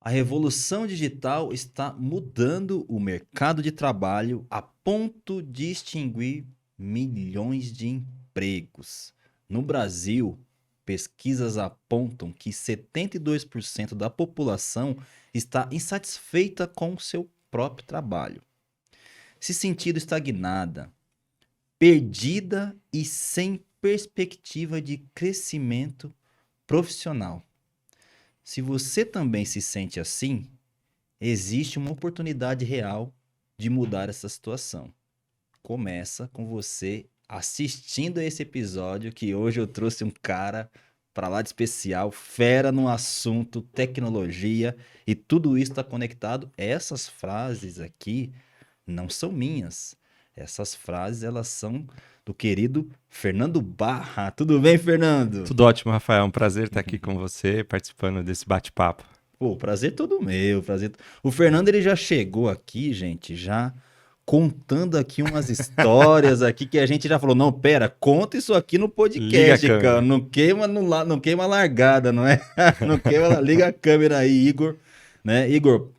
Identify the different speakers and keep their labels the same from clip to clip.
Speaker 1: A revolução digital está mudando o mercado de trabalho a ponto de extinguir milhões de empregos. No Brasil, pesquisas apontam que 72% da população está insatisfeita com o seu próprio trabalho, se sentindo estagnada, perdida e sem perspectiva de crescimento profissional. Se você também se sente assim, existe uma oportunidade real de mudar essa situação. Começa com você assistindo a esse episódio, que hoje eu trouxe um cara para lá de especial, fera no assunto tecnologia, e tudo isso está conectado. Essas frases aqui não são minhas. Essas frases, elas são do querido Fernando Barra. Tudo bem, Fernando?
Speaker 2: Tudo ótimo, Rafael. Um prazer estar aqui com você, participando desse bate-papo.
Speaker 1: Pô, prazer todo meu, prazer. O Fernando, ele já chegou aqui, gente, já contando aqui umas histórias aqui que a gente já falou, não, pera, conta isso aqui no podcast,
Speaker 2: Liga a
Speaker 1: cara,
Speaker 2: câmera.
Speaker 1: não queima a largada, não é? Não queima, liga a câmera aí, Igor, né? Igor,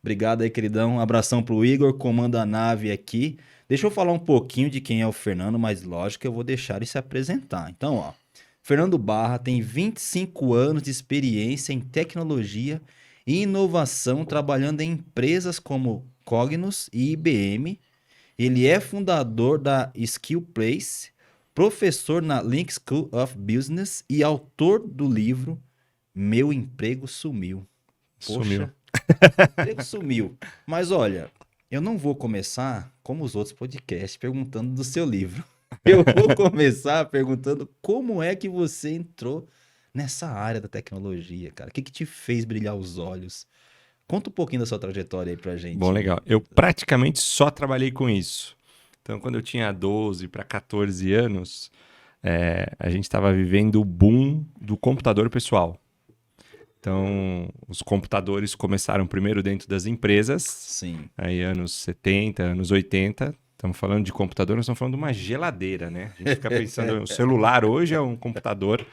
Speaker 1: obrigado aí, queridão, um abração pro Igor, comanda a nave aqui. Deixa eu falar um pouquinho de quem é o Fernando, mas lógico que eu vou deixar ele se apresentar. Então, ó, Fernando Barra tem 25 anos de experiência em tecnologia e inovação, trabalhando em empresas como Cognos e IBM. Ele é fundador da Skill Place, professor na Link School of Business e autor do livro Meu Emprego Sumiu.
Speaker 2: Sumiu.
Speaker 1: Poxa, emprego sumiu. Mas olha, eu não vou começar como os outros podcasts perguntando do seu livro. Eu vou começar perguntando como é que você entrou nessa área da tecnologia, cara. O que que te fez brilhar os olhos? Conta um pouquinho da sua trajetória aí pra gente.
Speaker 2: Bom, legal. Eu praticamente só trabalhei com isso. Então, quando eu tinha 12 para 14 anos, a gente estava vivendo o boom do computador pessoal. Então, os computadores começaram primeiro dentro das empresas,
Speaker 1: Sim.
Speaker 2: aí anos 70, anos 80. Estamos falando de computador, nós estamos falando de uma geladeira, né? A gente fica pensando, o celular hoje é um computador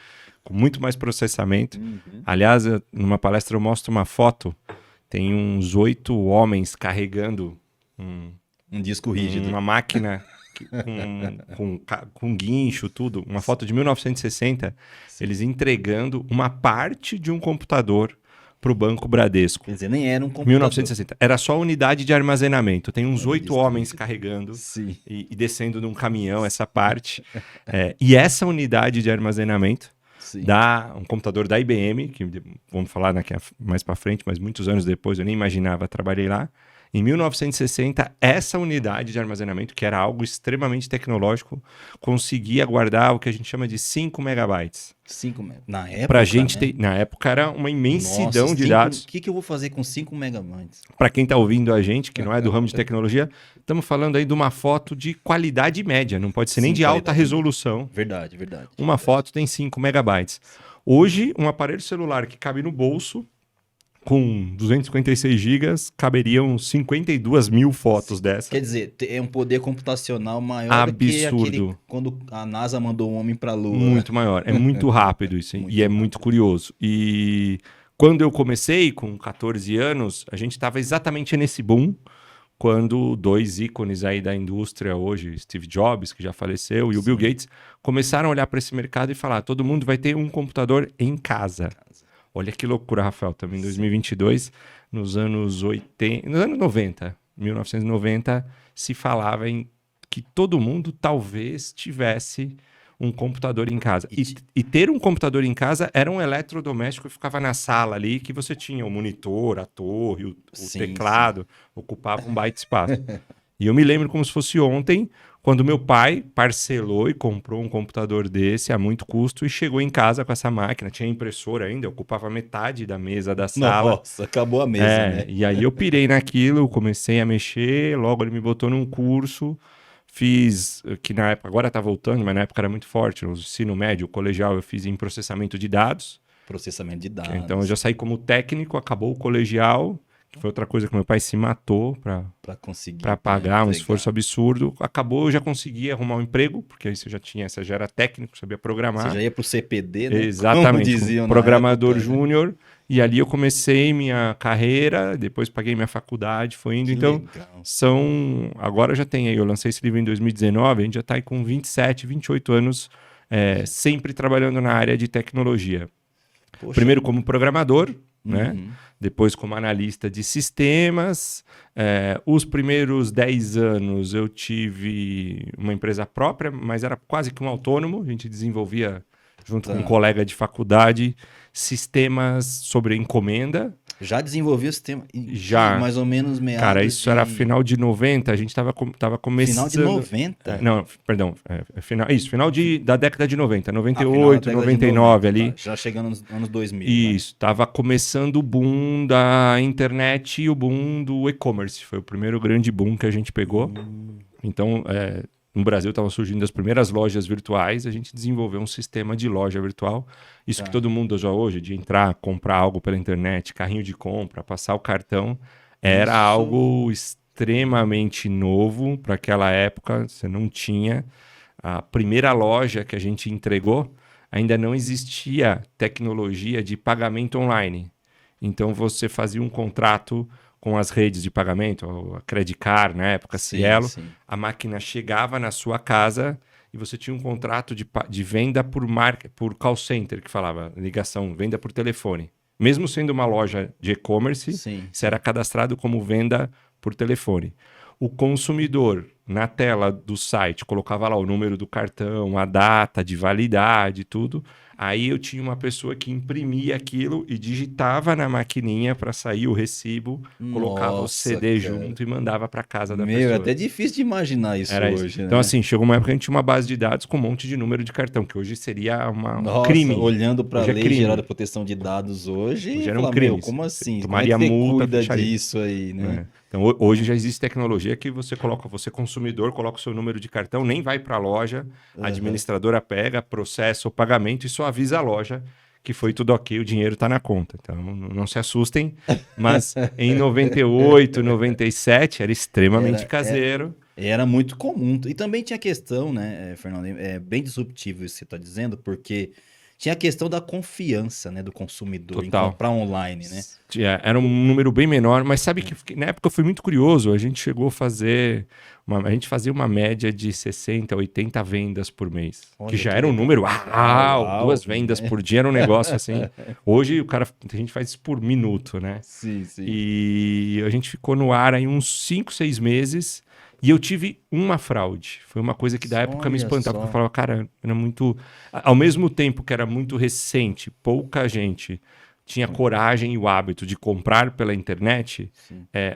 Speaker 2: com muito mais processamento. Aliás, numa palestra eu mostro uma foto, tem uns 8 homens carregando
Speaker 1: Um disco rígido.
Speaker 2: uma máquina com guincho, tudo. Uma foto de 1960, eles entregando uma parte de um computador para o Banco Bradesco.
Speaker 1: Quer dizer, nem era um computador.
Speaker 2: 1960. Era só unidade de armazenamento. Tem uns 8
Speaker 1: disco
Speaker 2: homens
Speaker 1: rígido.
Speaker 2: carregando
Speaker 1: Sim.
Speaker 2: e descendo num caminhão essa parte. E essa unidade de armazenamento
Speaker 1: Sim.
Speaker 2: dá um computador da IBM, que vamos falar mais para frente, mas muitos anos depois eu nem imaginava, trabalhei lá. Em 1960, essa unidade de armazenamento, que era algo extremamente tecnológico, conseguia guardar o que a gente chama de 5 megabytes.
Speaker 1: 5 na época,
Speaker 2: Pra gente
Speaker 1: né?
Speaker 2: na época era uma imensidão
Speaker 1: Nossa,
Speaker 2: de dados.
Speaker 1: O que que eu vou fazer com 5 megabytes?
Speaker 2: Para quem está ouvindo a gente, que não é do ramo de tecnologia, estamos falando aí de uma foto de qualidade média, não pode ser nem
Speaker 1: Sim,
Speaker 2: de alta
Speaker 1: qualidade
Speaker 2: resolução.
Speaker 1: Verdade, verdade.
Speaker 2: Uma foto tem 5 megabytes. Hoje, um aparelho celular que cabe no bolso, com 256 gigas, caberiam 52 mil fotos dessa.
Speaker 1: Quer dizer, é um poder computacional maior do que
Speaker 2: Absurdo.
Speaker 1: aquele quando a NASA mandou um homem para a Lua.
Speaker 2: Muito maior. É muito rápido isso, hein?
Speaker 1: Muito
Speaker 2: E é muito curioso. E quando eu comecei, com 14 anos, a gente estava exatamente nesse boom, quando 2 ícones aí da indústria hoje, Steve Jobs, que já faleceu, e o Bill Gates, começaram a olhar para esse mercado e falar, todo mundo vai ter um computador em casa. Olha que loucura, Rafael, estamos em 2022, nos anos 90, 1990, se falava em que todo mundo talvez tivesse um computador em casa. E ter um computador em casa era um eletrodoméstico que ficava na sala ali, que você tinha o monitor, a torre, o
Speaker 1: Sim,
Speaker 2: teclado, ocupava um baita espaço. E eu me lembro como se fosse ontem, quando meu pai parcelou e comprou um computador desse a muito custo e chegou em casa com essa máquina. Tinha impressora ainda, ocupava metade da mesa da sala.
Speaker 1: Nossa, acabou a mesa, né?
Speaker 2: E aí eu pirei naquilo, comecei a mexer, logo ele me botou num curso, fiz, que na época, agora tá voltando, mas na época era muito forte, no ensino médio, colegial, eu fiz em processamento de dados.
Speaker 1: Processamento de dados.
Speaker 2: Então eu já saí como técnico, acabou o colegial, que foi outra coisa que meu pai se matou para
Speaker 1: conseguir
Speaker 2: pagar um
Speaker 1: entregar.
Speaker 2: esforço absurdo. Acabou, eu já consegui arrumar um emprego, porque aí você já era técnico, sabia programar.
Speaker 1: Você já ia pro CPD, né?
Speaker 2: Exatamente,
Speaker 1: Como diziam na
Speaker 2: programador
Speaker 1: época, né?
Speaker 2: júnior. E ali eu comecei minha carreira, depois paguei minha faculdade, foi indo.
Speaker 1: Que
Speaker 2: Então,
Speaker 1: legal.
Speaker 2: agora já tem aí, eu lancei esse livro em 2019, a gente já está aí com 27, 28 anos, sempre trabalhando na área de tecnologia.
Speaker 1: Poxa.
Speaker 2: Primeiro como programador, né?
Speaker 1: Uhum.
Speaker 2: Depois como analista de sistemas. Os primeiros 10 anos eu tive uma empresa própria, mas era quase que um autônomo. A gente desenvolvia, junto com um colega de faculdade, sistemas sobre encomenda.
Speaker 1: Já desenvolvia o sistema?
Speaker 2: Já.
Speaker 1: Mais ou menos meados
Speaker 2: Cara, isso era final de 90, a gente tava começando...
Speaker 1: Final de 90?
Speaker 2: Não, perdão. Final da década de 90,
Speaker 1: Final
Speaker 2: 98,
Speaker 1: da década de
Speaker 2: 99
Speaker 1: 90,
Speaker 2: ali.
Speaker 1: tá. Já chegando nos anos 2000.
Speaker 2: Isso, tava começando o boom da internet e o boom do e-commerce. Foi o primeiro grande boom que a gente pegou. Então, no Brasil estavam surgindo as primeiras lojas virtuais, a gente desenvolveu um sistema de loja virtual. Isso que todo mundo usa hoje, de entrar, comprar algo pela internet, carrinho de compra, passar o cartão, era algo extremamente novo para aquela época. Você não tinha. A primeira loja que a gente entregou, ainda não existia tecnologia de pagamento online. Então você fazia um contrato com as redes de pagamento, a Credit Card, na época, Cielo.
Speaker 1: Sim.
Speaker 2: A máquina chegava na sua casa e você tinha um contrato de venda por call center, que falava ligação, venda por telefone. Mesmo sendo uma loja de e-commerce, você era cadastrado como venda por telefone. O consumidor, na tela do site, colocava lá o número do cartão, a data de validade, tudo. Aí eu tinha uma pessoa que imprimia aquilo e digitava na maquininha para sair o recibo, colocava o CD junto e mandava para casa da pessoa.
Speaker 1: É até difícil de imaginar isso hoje, né?
Speaker 2: Então, assim, chegou uma época que a gente tinha uma base de dados com um monte de número de cartão, que hoje seria um crime.
Speaker 1: Olhando para a Lei Geral de Proteção de Dados hoje
Speaker 2: era um crime.
Speaker 1: Como assim?
Speaker 2: Tomaria
Speaker 1: como é que você
Speaker 2: multa,
Speaker 1: cuida disso aí, né?
Speaker 2: Então, hoje já existe tecnologia que você consumidor, coloca o seu número de cartão, nem vai para a loja, a administradora pega, processa o pagamento e só avisa a loja que foi tudo ok, o dinheiro está na conta. Então, não se assustem, mas em 98, 97, era extremamente caseiro.
Speaker 1: Era muito comum. E também tinha a questão, né, Fernando, é bem disruptivo isso que você está dizendo, porque tinha a questão da confiança, né, do consumidor em comprar online, né?
Speaker 2: Era um número bem menor, mas sabe que na época eu fui muito curioso. A gente chegou a fazer a gente fazia uma média de 60, 80 vendas por mês. Olha, que já era um número, 2 vendas por dia era um negócio assim. Hoje a gente faz isso por minuto, né?
Speaker 1: Sim.
Speaker 2: E a gente ficou no ar aí uns 5, 6 meses. E eu tive uma fraude. Foi uma coisa que da época me espantava. Porque eu falava, cara, era muito... Ao mesmo tempo que era muito recente, pouca gente tinha coragem e o hábito de comprar pela internet,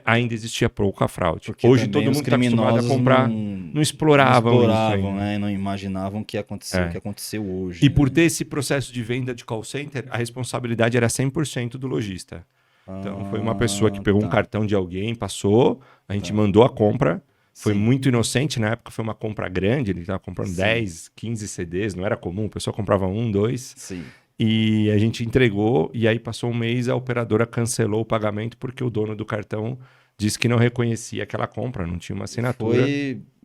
Speaker 2: ainda existia pouca fraude.
Speaker 1: Porque
Speaker 2: hoje todo mundo está acostumado a comprar, não exploravam isso,
Speaker 1: né? Não imaginavam que ia acontecer o que aconteceu hoje.
Speaker 2: E por ter esse processo de venda de call center, a responsabilidade era 100% do lojista. Então foi uma pessoa que pegou um cartão de alguém, passou, a gente mandou a compra. Foi muito inocente, na época foi uma compra grande, ele estava comprando 10, 15 CDs, não era comum, a pessoa comprava 1, 2.
Speaker 1: Sim.
Speaker 2: E a gente entregou, e aí passou um mês, a operadora cancelou o pagamento porque o dono do cartão disse que não reconhecia aquela compra, não tinha uma assinatura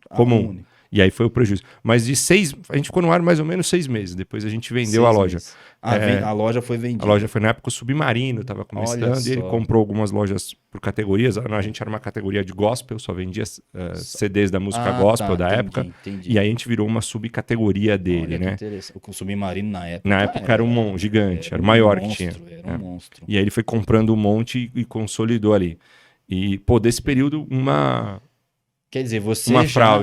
Speaker 2: comum. E aí foi o prejuízo. Mas a gente ficou no ar mais ou menos 6 meses, depois a gente vendeu a loja.
Speaker 1: A loja foi vendida.
Speaker 2: A loja foi na época o Submarino, estava começando, e ele comprou algumas lojas por categorias. A gente era uma categoria de gospel, só vendia CDs da música gospel da época. Entendi. E aí a gente virou uma subcategoria dele, né?
Speaker 1: O Submarino na época.
Speaker 2: Na época era um gigante, era o maior que tinha.
Speaker 1: Era um monstro.
Speaker 2: E aí ele foi comprando um monte e consolidou ali. E, desse período,
Speaker 1: Quer dizer, você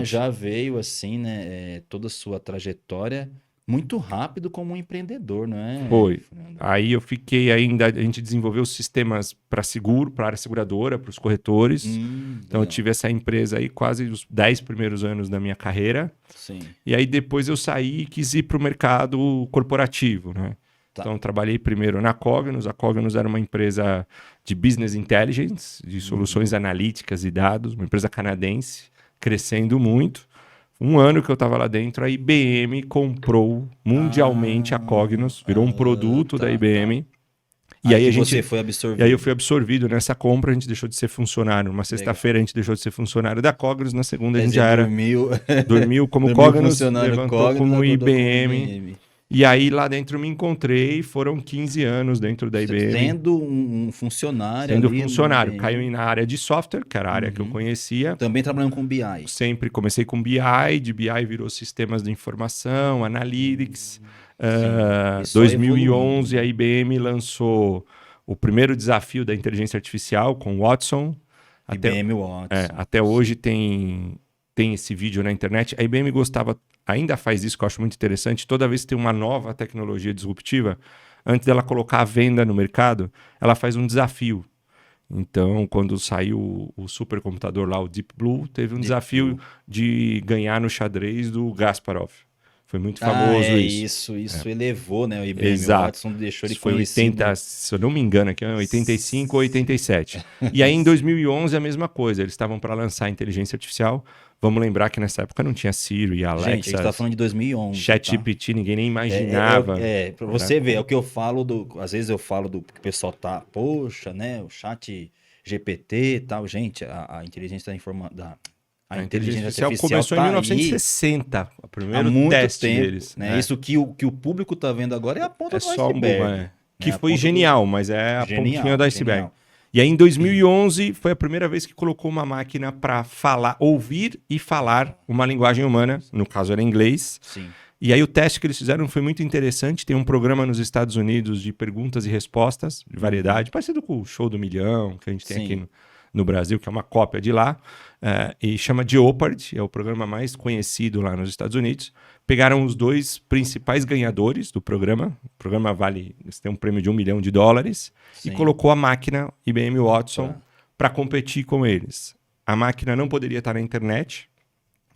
Speaker 1: já veio assim, né? Toda a sua trajetória muito rápido como um empreendedor, não é?
Speaker 2: Foi. Aí eu fiquei ainda... A gente desenvolveu sistemas para a área seguradora, para os corretores. Então eu tive essa empresa aí quase os 10 primeiros anos da minha carreira.
Speaker 1: Sim.
Speaker 2: E aí depois eu saí e quis ir para o mercado corporativo, né? Então trabalhei primeiro na Cognos. A Cognos era uma empresa de business intelligence, de soluções analíticas e dados, uma empresa canadense, crescendo muito. Um ano que eu estava lá dentro, a IBM comprou mundialmente a Cognos, virou um produto da IBM. E aí
Speaker 1: você foi absorvido.
Speaker 2: E aí eu fui absorvido nessa compra, a gente deixou de ser funcionário. Numa sexta-feira a gente deixou de ser funcionário da Cognos, na segunda a gente já era... Dormiu como Cognos, levantou como IBM. E aí lá dentro eu me encontrei, foram 15 anos dentro da IBM.
Speaker 1: Sendo um funcionário
Speaker 2: Sendo
Speaker 1: ali,
Speaker 2: funcionário.
Speaker 1: né?
Speaker 2: Caí na área de software, que era a área que eu conhecia.
Speaker 1: Também trabalhando com BI.
Speaker 2: Sempre comecei com BI, de BI virou sistemas de informação, analytics.
Speaker 1: E só
Speaker 2: 2011
Speaker 1: evoluindo.
Speaker 2: a IBM lançou o primeiro desafio da inteligência artificial com o Watson.
Speaker 1: IBM Watson.
Speaker 2: Até hoje tem esse vídeo na internet. A IBM ainda faz isso, que eu acho muito interessante. Toda vez que tem uma nova tecnologia disruptiva, antes dela colocar a venda no mercado, ela faz um desafio. Então, quando saiu o supercomputador lá, o Deep Blue, teve um desafio de ganhar no xadrez do Kasparov. Foi muito famoso isso.
Speaker 1: Isso elevou, né? O IBM
Speaker 2: Exato.
Speaker 1: Watson deixou ele
Speaker 2: Isso foi
Speaker 1: conhecido.
Speaker 2: 80, se eu não me engano, aqui é 85 ou 87. E aí em 2011 a mesma coisa, eles estavam para lançar a inteligência artificial. Vamos lembrar que nessa época não tinha Siri, Alexa,
Speaker 1: Gente, a gente tá falando de 2011.
Speaker 2: ChatGPT, ninguém nem imaginava.
Speaker 1: Pra você ver, é o que eu falo às vezes eu falo do que o pessoal tá, poxa, né, o chat GPT e tal, gente, a inteligência a inteligência artificial
Speaker 2: começou
Speaker 1: tá
Speaker 2: em 1960, o
Speaker 1: há
Speaker 2: primeiro
Speaker 1: muito
Speaker 2: teste
Speaker 1: tempo,
Speaker 2: deles.
Speaker 1: né? Isso que o público tá vendo agora é a ponta do
Speaker 2: só
Speaker 1: iceberg.
Speaker 2: que
Speaker 1: A
Speaker 2: foi
Speaker 1: ponta
Speaker 2: genial, mas é a pontinha do iceberg.
Speaker 1: genial.
Speaker 2: E aí em 2011 foi a primeira vez que colocou uma máquina para ouvir e falar uma linguagem humana, no caso era inglês.
Speaker 1: Sim.
Speaker 2: E aí o teste que eles fizeram foi muito interessante. Tem um programa nos Estados Unidos de perguntas e respostas, de variedade, parecido com o Show do Milhão, que a gente tem
Speaker 1: Sim.
Speaker 2: aqui no Brasil, que é uma cópia de lá, e chama Jeopardy, é o programa mais conhecido lá nos Estados Unidos. Pegaram os dois principais ganhadores do programa, o programa eles têm um prêmio de $1 milhão,
Speaker 1: Sim.
Speaker 2: e colocou a máquina IBM Watson para competir com eles. A máquina não poderia estar na internet,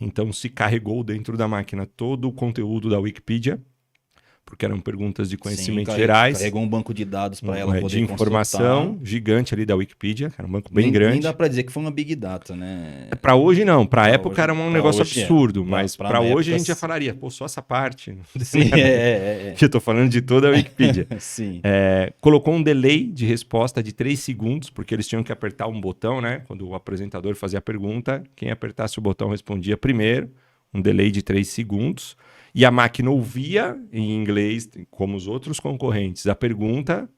Speaker 2: então se carregou dentro da máquina todo o conteúdo da Wikipedia, porque eram perguntas de conhecimentos gerais.
Speaker 1: Carregou um banco de dados para ela poder
Speaker 2: de informação
Speaker 1: consultar.
Speaker 2: Gigante ali da Wikipedia, que era um banco bem
Speaker 1: Nem
Speaker 2: grande.
Speaker 1: dá para dizer que foi uma Big Data, né?
Speaker 2: Para hoje não, para a época
Speaker 1: hoje-
Speaker 2: era um
Speaker 1: pra
Speaker 2: negócio
Speaker 1: hoje é.
Speaker 2: absurdo,
Speaker 1: Pra-
Speaker 2: mas
Speaker 1: pra
Speaker 2: para hoje
Speaker 1: época,
Speaker 2: a gente já
Speaker 1: sim.
Speaker 2: falaria, pô, só essa parte.
Speaker 1: Sim,
Speaker 2: Que eu tô falando de toda a Wikipedia.
Speaker 1: Sim.
Speaker 2: Colocou um delay de resposta de 3 segundos, porque eles tinham que apertar um botão, né? Quando o apresentador fazia a pergunta, quem apertasse o botão respondia primeiro, um delay de 3 segundos. E a máquina ouvia em inglês, como os outros concorrentes, a pergunta,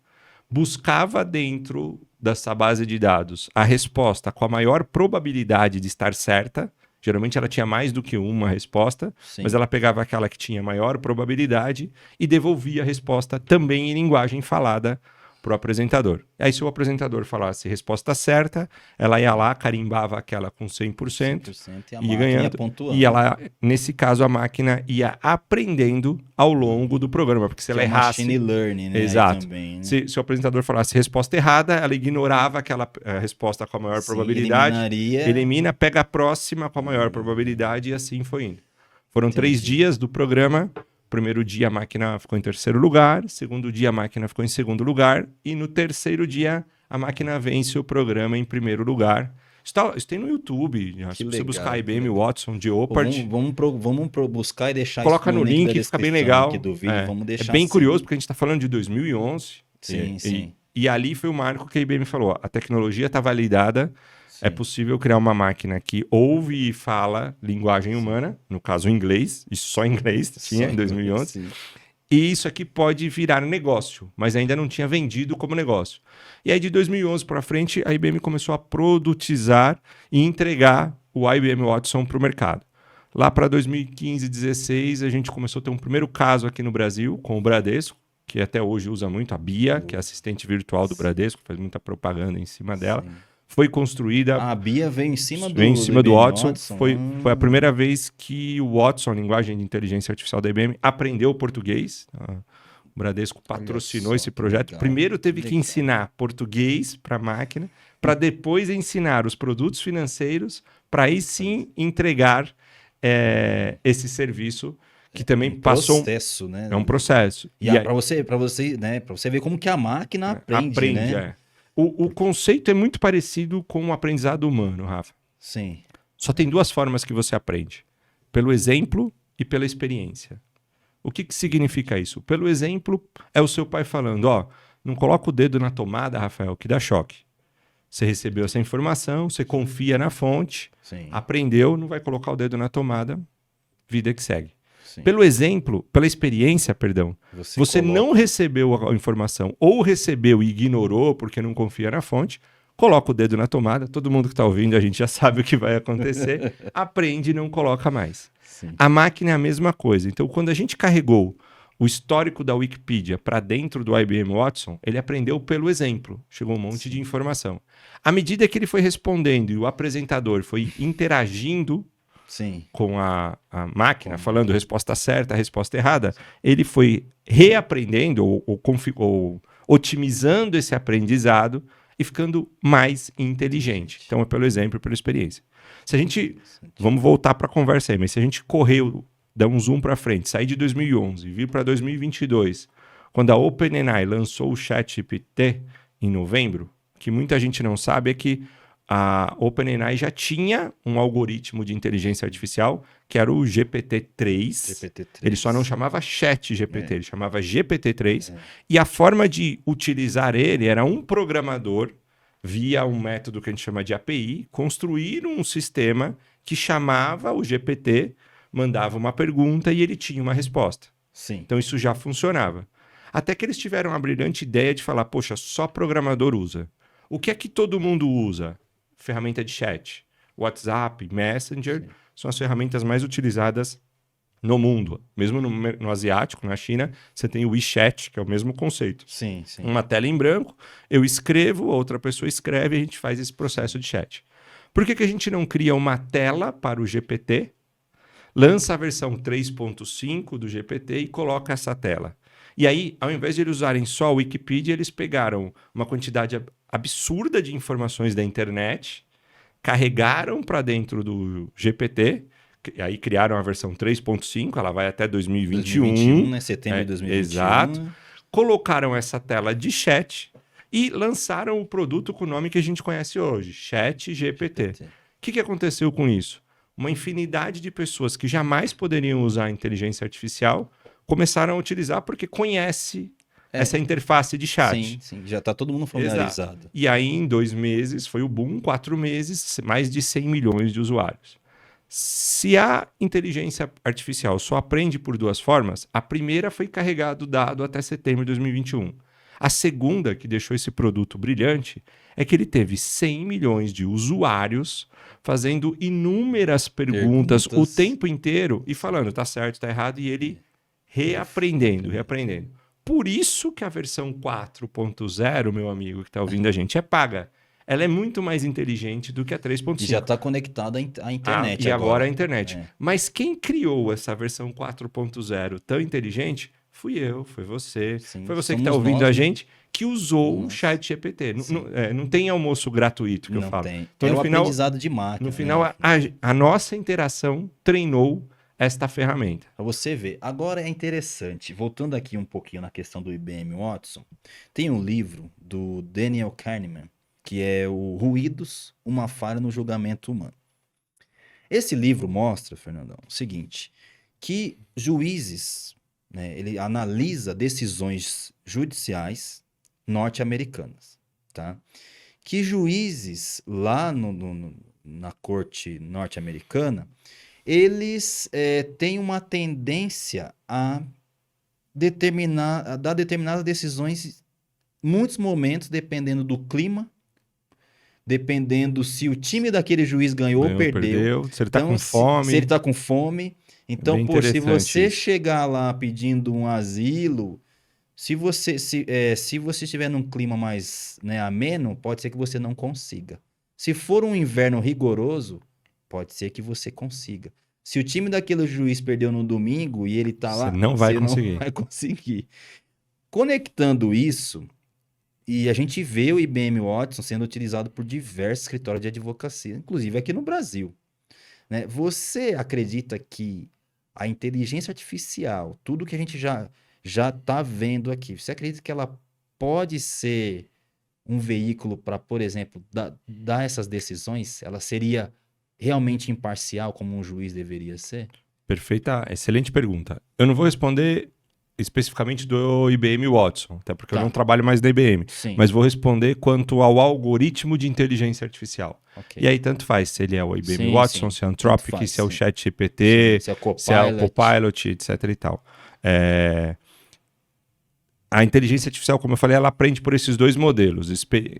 Speaker 2: buscava dentro dessa base de dados a resposta com a maior probabilidade de estar certa. Geralmente ela tinha mais do que uma resposta,
Speaker 1: Sim.
Speaker 2: mas ela pegava aquela que tinha maior probabilidade e devolvia a resposta também em linguagem falada para o apresentador. Aí se o apresentador falasse resposta certa, ela ia lá, carimbava aquela com 100%,
Speaker 1: 100% e a
Speaker 2: ia
Speaker 1: máquina
Speaker 2: ganhando.
Speaker 1: ia pontuando.
Speaker 2: E ela, nesse caso, a máquina ia aprendendo ao longo do programa, porque se ela
Speaker 1: Que é
Speaker 2: errasse...
Speaker 1: machine learning, né? aí
Speaker 2: Exato.
Speaker 1: também, né?
Speaker 2: Se o apresentador falasse resposta errada, ela ignorava aquela resposta com a maior
Speaker 1: Sim,
Speaker 2: probabilidade,
Speaker 1: eliminaria.
Speaker 2: elimina, pega a próxima com a maior probabilidade e assim foi indo. Foram 3 dias do programa. Primeiro dia a máquina ficou em terceiro lugar, segundo dia a máquina ficou em segundo lugar e no terceiro dia a máquina vence o programa em primeiro lugar. Isso tem no YouTube, se você
Speaker 1: legal,
Speaker 2: buscar
Speaker 1: que
Speaker 2: IBM
Speaker 1: legal.
Speaker 2: Watson de
Speaker 1: Pô,
Speaker 2: Jeopardy,
Speaker 1: vamos buscar e deixar
Speaker 2: coloca
Speaker 1: isso
Speaker 2: no link,
Speaker 1: da
Speaker 2: fica bem
Speaker 1: descrição
Speaker 2: legal.
Speaker 1: aqui do vídeo. Vamos deixar
Speaker 2: é bem
Speaker 1: assim.
Speaker 2: curioso porque a gente está falando de 2011.
Speaker 1: Sim, sim.
Speaker 2: E ali foi o marco que a IBM falou, a tecnologia está validada,
Speaker 1: Sim.
Speaker 2: é possível criar uma máquina que ouve e fala linguagem humana, no caso inglês, isso só em inglês tinha
Speaker 1: Só
Speaker 2: em 2011.
Speaker 1: sim.
Speaker 2: E isso aqui pode virar negócio, mas ainda não tinha vendido como negócio. E aí de 2011 para frente, a IBM começou a produtizar e entregar o IBM Watson para o mercado. Lá para 2015, 2016, a gente começou a ter um primeiro caso aqui no Brasil com o Bradesco, que até hoje usa muito a Bia, que é a assistente virtual do Bradesco, faz muita propaganda em cima dela.
Speaker 1: Sim.
Speaker 2: Foi construída...
Speaker 1: A Bia veio em cima do
Speaker 2: Veio em cima do
Speaker 1: IBM
Speaker 2: Watson. Foi a primeira vez que o Watson, a linguagem de inteligência artificial da IBM, aprendeu português. O Bradesco patrocinou
Speaker 1: só,
Speaker 2: esse
Speaker 1: que
Speaker 2: projeto.
Speaker 1: legal,
Speaker 2: Primeiro teve
Speaker 1: que
Speaker 2: que ensinar português para a máquina, para depois ensinar os produtos financeiros, para aí sim entregar esse serviço que também passou...
Speaker 1: processo, né?
Speaker 2: É um processo.
Speaker 1: E
Speaker 2: aí-
Speaker 1: para você, né? Para você ver como que a máquina aprende, né?
Speaker 2: é. O conceito é muito parecido com o aprendizado humano, Rafa.
Speaker 1: Sim.
Speaker 2: Só tem 2 formas que você aprende: pelo exemplo e pela experiência. O que significa isso? Pelo exemplo, é o seu pai falando, ó, não coloca o dedo na tomada, Rafael, que dá choque. Você recebeu essa informação, você confia na fonte,
Speaker 1: Sim.
Speaker 2: aprendeu, não vai colocar o dedo na tomada, vida que segue.
Speaker 1: Sim.
Speaker 2: Pelo exemplo, pela experiência, perdão, você
Speaker 1: coloca.
Speaker 2: não recebeu a informação ou recebeu e ignorou porque não confia na fonte, coloca o dedo na tomada, todo mundo que está ouvindo, a gente já sabe o que vai acontecer, aprende e não coloca mais.
Speaker 1: Sim.
Speaker 2: A máquina é a mesma coisa. Então, quando a gente carregou o histórico da Wikipedia para dentro do IBM Watson, ele aprendeu pelo exemplo. Chegou um monte de informação. À medida que ele foi respondendo e o apresentador foi interagindo
Speaker 1: Sim.
Speaker 2: com a máquina, falando resposta certa, resposta errada, ele foi reaprendendo ou otimizando esse aprendizado e ficando mais inteligente. Então, é pelo exemplo e pela experiência. Se a gente... Vamos voltar para a conversa aí, mas se a gente correu, dar um zoom para frente, sair de 2011 e vir para 2022, quando a OpenAI lançou o ChatGPT em novembro, o que muita gente não sabe é que a OpenAI já tinha um algoritmo de inteligência artificial, que era o GPT-3. Ele só não chamava ChatGPT, ele chamava GPT-3. E a forma de utilizar ele era um programador, via um método que a gente chama de API, construir um sistema que chamava o GPT, mandava uma pergunta e ele tinha uma resposta.
Speaker 1: Sim.
Speaker 2: Então isso já funcionava. Até que eles tiveram a brilhante ideia de falar, poxa, só programador usa. O que é que todo mundo usa? Ferramenta de chat. WhatsApp, Messenger, são as ferramentas mais utilizadas no mundo. Mesmo no asiático, na China, você tem o WeChat, que é o mesmo conceito.
Speaker 1: Sim, sim.
Speaker 2: Uma tela em branco, eu escrevo, outra pessoa escreve e a gente faz esse processo de chat. Por que a gente não cria uma tela para o GPT, lança a versão 3.5 do GPT e coloca essa tela? E aí, ao invés de eles usarem só a Wikipedia, eles pegaram uma quantidade absurda de informações da internet, carregaram para dentro do GPT, e aí criaram a versão 3.5, ela vai até 2021.
Speaker 1: 2021, né? Setembro de 2021.
Speaker 2: Exato. Colocaram essa tela de chat e lançaram o produto com o nome que a gente conhece hoje, ChatGPT. O que aconteceu com isso? Uma infinidade de pessoas que jamais poderiam usar a inteligência artificial começaram a utilizar porque conhece essa interface de chat.
Speaker 1: Sim, sim. Já está todo mundo familiarizado.
Speaker 2: Exato. E aí, em 2 meses, foi o boom, 4 meses, mais de 100 milhões de usuários. Se a inteligência artificial só aprende por 2 formas, a primeira foi carregado dado até setembro de 2021. A segunda, que deixou esse produto brilhante, é que ele teve 100 milhões de usuários fazendo inúmeras perguntas o tempo inteiro e falando, tá certo, tá errado, e ele reaprendendo. Por isso que a versão 4.0, meu amigo que está ouvindo a gente, é paga. Ela é muito mais inteligente do que a 3.5.
Speaker 1: E já está conectada à internet
Speaker 2: e agora a internet. Mas quem criou essa versão 4.0 tão inteligente fui eu, foi você.
Speaker 1: Sim,
Speaker 2: foi você que está ouvindo a gente que usou o ChatGPT. Não tem almoço gratuito que eu falo.
Speaker 1: Tem.
Speaker 2: Então,
Speaker 1: é
Speaker 2: no
Speaker 1: um
Speaker 2: final,
Speaker 1: aprendizado de máquina.
Speaker 2: No final, a nossa interação treinou esta ferramenta.
Speaker 1: Para você ver. Agora é interessante, voltando aqui um pouquinho na questão do IBM Watson, tem um livro do Daniel Kahneman, que é o Ruídos, uma falha no julgamento humano. Esse livro mostra, Fernandão, o seguinte, que juízes, né, ele analisa decisões judiciais norte-americanas, tá? Que juízes lá na corte norte-americana, eles têm uma tendência a dar determinadas decisões em muitos momentos, dependendo do clima, dependendo se o time daquele juiz ganhou ou perdeu.
Speaker 2: Se ele está com fome.
Speaker 1: Se ele está com fome. Então, se você chegar lá pedindo um asilo, se você estiver num clima mais, né, ameno, pode ser que você não consiga. Se for um inverno rigoroso, pode ser que você consiga. Se o time daquele juiz perdeu no domingo e ele tá lá,
Speaker 2: você não vai
Speaker 1: conseguir. Conectando isso, e a gente vê o IBM Watson sendo utilizado por diversos escritórios de advocacia, inclusive aqui no Brasil, né? Você acredita que a inteligência artificial, tudo que a gente já está vendo aqui, você acredita que ela pode ser um veículo para, por exemplo, dar essas decisões? Ela seria realmente imparcial como um juiz deveria ser?
Speaker 2: Perfeita, excelente pergunta. Eu não vou responder especificamente do IBM Watson, até porque eu
Speaker 1: Tá.
Speaker 2: não trabalho mais na IBM.
Speaker 1: Sim.
Speaker 2: Mas vou responder quanto ao algoritmo de inteligência artificial.
Speaker 1: Ok.
Speaker 2: E aí tanto faz se ele é o IBM
Speaker 1: Sim,
Speaker 2: Watson,
Speaker 1: sim.
Speaker 2: se é o
Speaker 1: Tanto
Speaker 2: Anthropic,
Speaker 1: faz,
Speaker 2: se é o
Speaker 1: sim.
Speaker 2: ChatGPT,
Speaker 1: Sim, se é o
Speaker 2: se é o
Speaker 1: Copilot.
Speaker 2: Copilot, etc e tal. A inteligência artificial, como eu falei, ela aprende por esses dois modelos,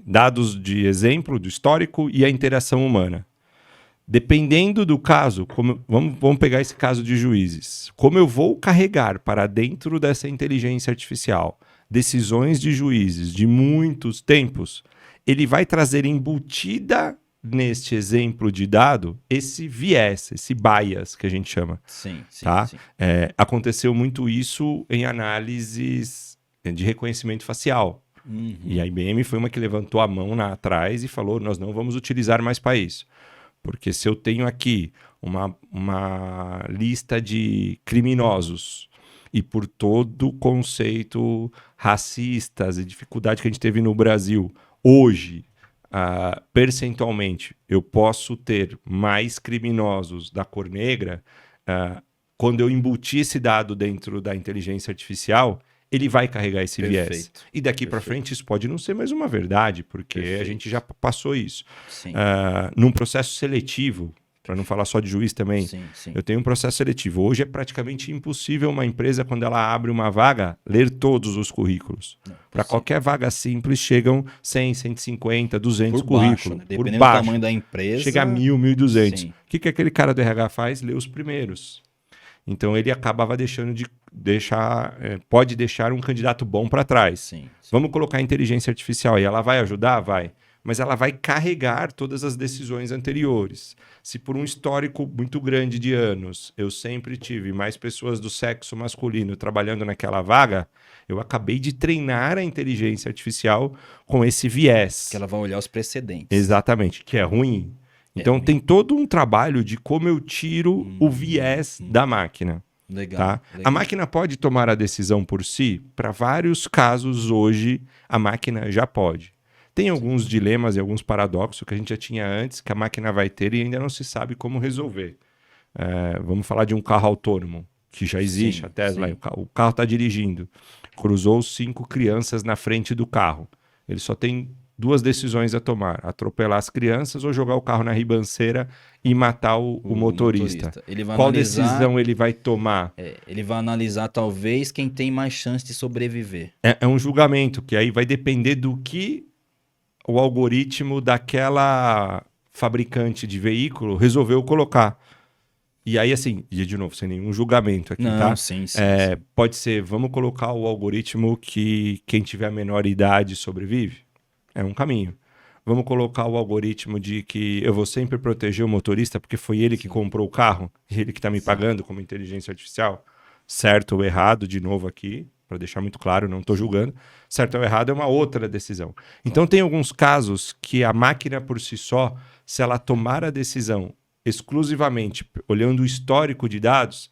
Speaker 2: dados de exemplo, do histórico e a interação humana. Dependendo do caso, vamos pegar esse caso de juízes. Como eu vou carregar para dentro dessa inteligência artificial decisões de juízes de muitos tempos, ele vai trazer embutida neste exemplo de dado esse viés, esse bias que a gente chama.
Speaker 1: Sim, sim,
Speaker 2: Tá?
Speaker 1: sim.
Speaker 2: Aconteceu muito isso em análises de reconhecimento facial.
Speaker 1: Uhum.
Speaker 2: E a IBM foi uma que levantou a mão lá atrás e falou, nós não vamos utilizar mais para isso. Porque se eu tenho aqui uma lista de criminosos e por todo o conceito racistas e dificuldade que a gente teve no Brasil, hoje, percentualmente, eu posso ter mais criminosos da cor negra, quando eu embutir esse dado dentro da inteligência artificial, ele vai carregar esse viés.
Speaker 1: Perfeito.
Speaker 2: E daqui para frente isso pode não ser mais uma verdade, porque
Speaker 1: Perfeito.
Speaker 2: a gente já passou isso.
Speaker 1: Sim.
Speaker 2: Num processo seletivo, para não falar só de juiz também,
Speaker 1: Sim, sim.
Speaker 2: eu tenho um processo seletivo. Hoje é praticamente impossível uma empresa, quando ela abre uma vaga, ler todos os currículos. Para qualquer vaga simples, chegam 100, 150, 200
Speaker 1: Por baixo,
Speaker 2: currículos.
Speaker 1: né? Dependendo
Speaker 2: Por baixo.
Speaker 1: do tamanho da empresa.
Speaker 2: Chega a 1.000, 1.200.
Speaker 1: Sim.
Speaker 2: O que aquele cara do RH faz? Lê os primeiros. Então ele acabava deixando de deixar, pode deixar um candidato bom para trás.
Speaker 1: Sim, sim.
Speaker 2: Vamos colocar a inteligência artificial e ela vai ajudar? Vai. Mas ela vai carregar todas as decisões anteriores. Se por um histórico muito grande de anos eu sempre tive mais pessoas do sexo masculino trabalhando naquela vaga, eu acabei de treinar a inteligência artificial com esse viés.
Speaker 1: Que ela vai olhar os precedentes.
Speaker 2: Exatamente, que é ruim. Então
Speaker 1: ruim.
Speaker 2: tem todo um trabalho de como eu tiro o viés da máquina.
Speaker 1: Legal,
Speaker 2: Tá?
Speaker 1: legal.
Speaker 2: A máquina pode tomar a decisão por si? Para vários casos hoje, a máquina já pode. Tem alguns dilemas e alguns paradoxos que a gente já tinha antes, que a máquina vai ter e ainda não se sabe como resolver. Vamos falar de um carro autônomo, que já existe,
Speaker 1: Sim,
Speaker 2: a Tesla.
Speaker 1: sim.
Speaker 2: O carro está dirigindo. Cruzou 5 crianças na frente do carro. Ele só tem 2 decisões a tomar: atropelar as crianças ou jogar o carro na ribanceira e matar o motorista.
Speaker 1: Ele vai
Speaker 2: Qual
Speaker 1: analisar,
Speaker 2: decisão ele vai tomar?
Speaker 1: ele vai analisar talvez quem tem mais chance de sobreviver.
Speaker 2: É um julgamento, que aí vai depender do que o algoritmo daquela fabricante de veículo resolveu colocar. E aí, assim, e de novo, sem nenhum julgamento aqui,
Speaker 1: Não,
Speaker 2: tá?
Speaker 1: sim.
Speaker 2: Pode ser, vamos colocar o algoritmo que quem tiver a menor idade sobrevive? É um caminho. Vamos colocar o algoritmo de que eu vou sempre proteger o motorista porque foi ele que comprou o carro e ele que está me pagando como inteligência artificial? Certo ou errado, de novo aqui, para deixar muito claro, não estou julgando. Certo ou errado é uma outra decisão. Então, tem alguns casos que a máquina por si só, se ela tomar a decisão exclusivamente olhando o histórico de dados,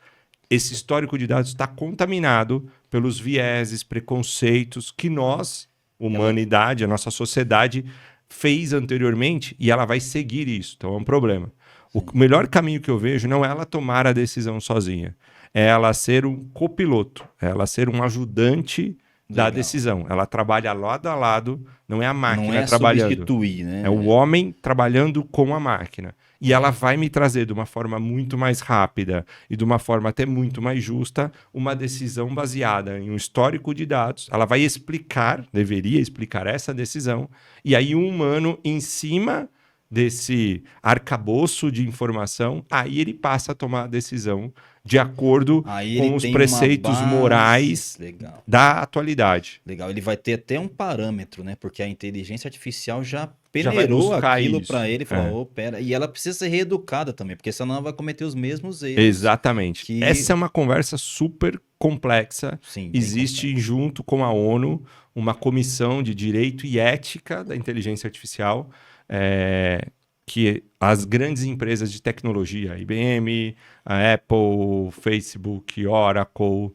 Speaker 2: esse histórico de dados está contaminado pelos vieses, preconceitos que nós, humanidade, a nossa sociedade, fez anteriormente e ela vai seguir isso. Então é um problema. O melhor caminho que eu vejo não é ela tomar a decisão sozinha. É ela ser um copiloto, é ela ser um ajudante da decisão. Ela trabalha lado a lado, não é a máquina trabalhando.
Speaker 1: Substituir, né?
Speaker 2: É o homem trabalhando com a máquina. E ela vai me trazer de uma forma muito mais rápida e de uma forma até muito mais justa uma decisão baseada em um histórico de dados. Ela vai explicar, deveria explicar essa decisão, e aí um humano em cima desse arcabouço de informação, aí ele passa a tomar a decisão de acordo com os preceitos morais da atualidade.
Speaker 1: Legal, ele vai ter até um parâmetro, né? Porque a inteligência artificial já peneirou aquilo para ele e falou, pera, e ela precisa ser reeducada também, porque senão ela vai cometer os mesmos erros.
Speaker 2: Exatamente. Essa é uma conversa super complexa.
Speaker 1: Sim,
Speaker 2: existe junto com a ONU uma comissão de direito e ética da inteligência artificial, que as grandes empresas de tecnologia, a IBM, a Apple, Facebook, Oracle,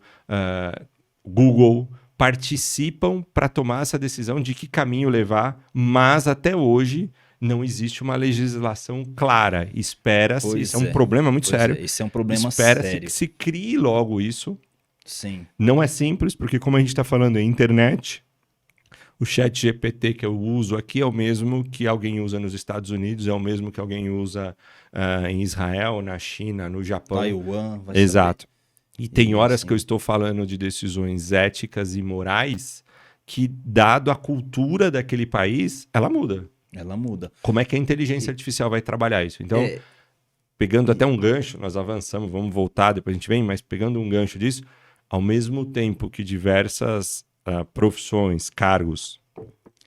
Speaker 2: Google, participam para tomar essa decisão de que caminho levar, mas até hoje não existe uma legislação clara. Espera-se, isso é um problema muito sério.
Speaker 1: Isso é um problema
Speaker 2: Espera-se
Speaker 1: sério.
Speaker 2: que se crie logo isso,
Speaker 1: Sim.
Speaker 2: Não é simples, porque como a gente está falando em internet, o chat GPT que eu uso aqui é o mesmo que alguém usa nos Estados Unidos, é o mesmo que alguém usa em Israel, na China, no Japão.
Speaker 1: Taiwan, vai
Speaker 2: Exato. E tem
Speaker 1: E
Speaker 2: horas
Speaker 1: assim-
Speaker 2: que eu estou falando de decisões éticas e morais que, dado a cultura daquele país, ela muda.
Speaker 1: Ela muda.
Speaker 2: Como é que a inteligência artificial vai trabalhar isso? Então,
Speaker 1: É,
Speaker 2: pegando até um gancho, nós avançamos, vamos voltar, depois a gente vem, mas pegando um gancho disso, ao mesmo tempo que diversas profissões, cargos,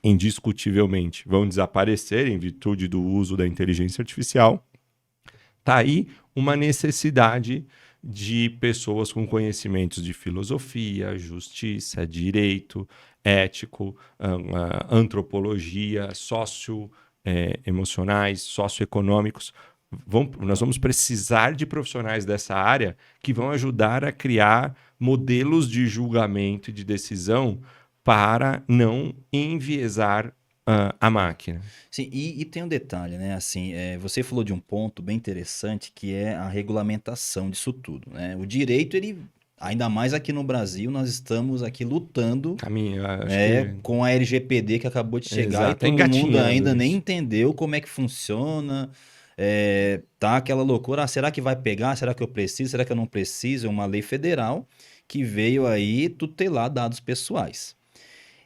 Speaker 2: indiscutivelmente vão desaparecer em virtude do uso da inteligência artificial, tá aí uma necessidade de pessoas com conhecimentos de filosofia, justiça, direito, ético, antropologia, emocionais, socioeconômicos. Nós vamos precisar de profissionais dessa área que vão ajudar a criar modelos de julgamento e de decisão para não enviesar a máquina.
Speaker 1: sim, e tem um detalhe, né? Assim, você falou de um ponto bem interessante que é a regulamentação disso tudo, né? O direito, ele, ainda mais aqui no Brasil, nós estamos aqui lutando
Speaker 2: Caminho, acho que...
Speaker 1: com a LGPD que acabou de chegar
Speaker 2: Exato,
Speaker 1: e todo mundo
Speaker 2: engatinhando
Speaker 1: ainda nem
Speaker 2: isso.
Speaker 1: entendeu como é que funciona. Tá aquela loucura, será que vai pegar? Será que eu preciso? Será que eu não preciso? É uma lei federal que veio aí tutelar dados pessoais.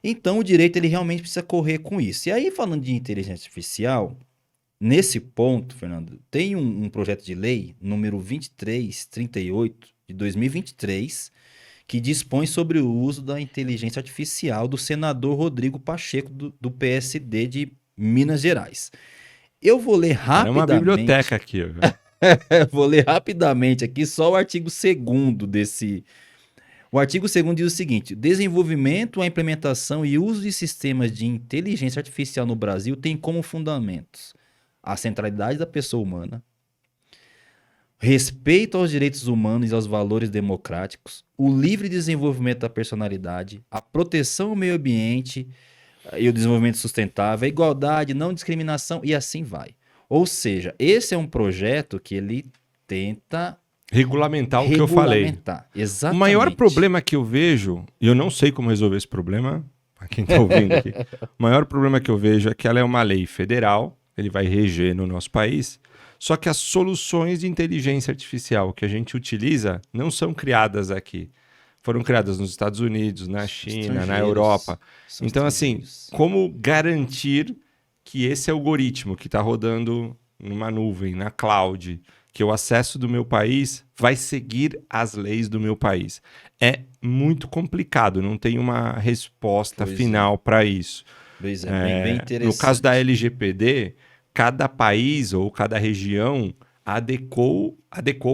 Speaker 1: Então, o direito ele realmente precisa correr com isso. E aí, falando de inteligência artificial, nesse ponto, Fernando, tem um projeto de lei, número 2338, de 2023, que dispõe sobre o uso da inteligência artificial do senador Rodrigo Pacheco, do PSD de Minas Gerais. Eu vou ler
Speaker 2: Era uma
Speaker 1: rapidamente.
Speaker 2: biblioteca aqui.
Speaker 1: Vou ler rapidamente aqui só o artigo 2º desse. O artigo 2º diz o seguinte: desenvolvimento, a implementação e uso de sistemas de inteligência artificial no Brasil tem como fundamentos a centralidade da pessoa humana, respeito aos direitos humanos e aos valores democráticos, o livre desenvolvimento da personalidade, a proteção ao meio ambiente e o desenvolvimento sustentável, a igualdade, não discriminação e assim vai. Ou seja, esse é um projeto que ele tenta
Speaker 2: Regulamentar o que eu falei.
Speaker 1: regulamentar. Exatamente.
Speaker 2: O maior problema que eu vejo, e eu não sei como resolver esse problema, para quem está ouvindo aqui, o maior problema que eu vejo é que ela é uma lei federal, ele vai reger no nosso país, só que as soluções de inteligência artificial que a gente utiliza não são criadas aqui. Foram criadas nos Estados Unidos, na China, na Europa.
Speaker 1: São
Speaker 2: Então, assim,
Speaker 1: estrangeiros.
Speaker 2: como garantir que esse algoritmo que está rodando numa nuvem, na cloud, que o acesso do meu país vai seguir as leis do meu país? É muito complicado, não tem uma resposta
Speaker 1: Pois é.
Speaker 2: final para isso.
Speaker 1: Pois é, bem interessante.
Speaker 2: No caso da LGPD, cada país ou cada região adequou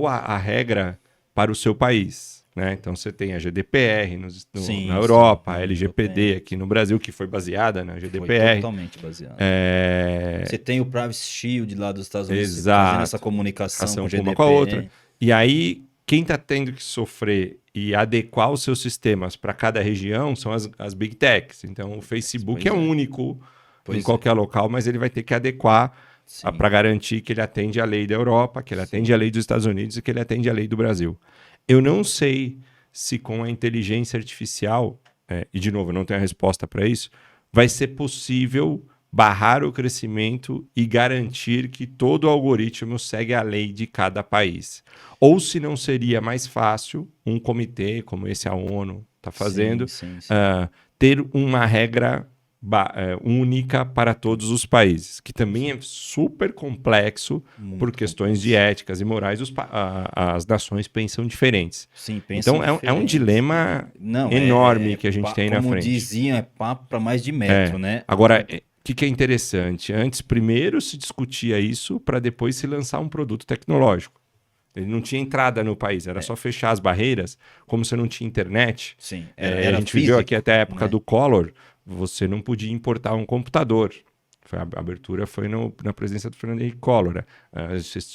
Speaker 2: a regra para o seu país. Né? Então você tem a GDPR
Speaker 1: Sim,
Speaker 2: na Europa,
Speaker 1: sim,
Speaker 2: a LGPD aqui no Brasil, que foi baseada na
Speaker 1: Foi
Speaker 2: GDPR.
Speaker 1: totalmente baseado.
Speaker 2: É,
Speaker 1: Você tem o Privacy Shield lá dos Estados Unidos
Speaker 2: Exato.
Speaker 1: fazendo essa comunicação com o
Speaker 2: com
Speaker 1: GDPR.
Speaker 2: uma com a outra. E aí, quem está tendo que sofrer e adequar os seus sistemas para cada região são as Big Techs. Então, o Facebook
Speaker 1: Pois
Speaker 2: é
Speaker 1: é.
Speaker 2: único
Speaker 1: Pois
Speaker 2: em qualquer local, mas ele vai ter que adequar
Speaker 1: Sim.
Speaker 2: para garantir que ele atende a lei da Europa, que ele atende a lei dos Estados Unidos e que ele atende a lei do Brasil. Eu não sei se com a inteligência artificial, e de novo, eu não tenho a resposta para isso, vai ser possível barrar o crescimento e garantir que todo o algoritmo segue a lei de cada país. Ou se não seria mais fácil um comitê, como esse a ONU está fazendo,
Speaker 1: Sim.
Speaker 2: ter uma regra única para todos os países, que também é super complexo
Speaker 1: Muito
Speaker 2: por questões de
Speaker 1: complexo.
Speaker 2: éticas e morais, as nações pensam diferentes.
Speaker 1: Sim, pensam
Speaker 2: Então é um
Speaker 1: diferente.
Speaker 2: dilema
Speaker 1: Não,
Speaker 2: enorme que a gente tem na
Speaker 1: Como
Speaker 2: frente.
Speaker 1: diziam, é papo para mais de metro, né?
Speaker 2: Agora, o que é interessante? Antes, primeiro se discutia isso para depois se lançar um produto tecnológico. Ele não tinha entrada no país, era só fechar as barreiras, como você não tinha internet.
Speaker 1: Sim,
Speaker 2: A gente viveu aqui até a época do Collor, você não podia importar um computador. A abertura foi na presença do Fernando Henrique Collor.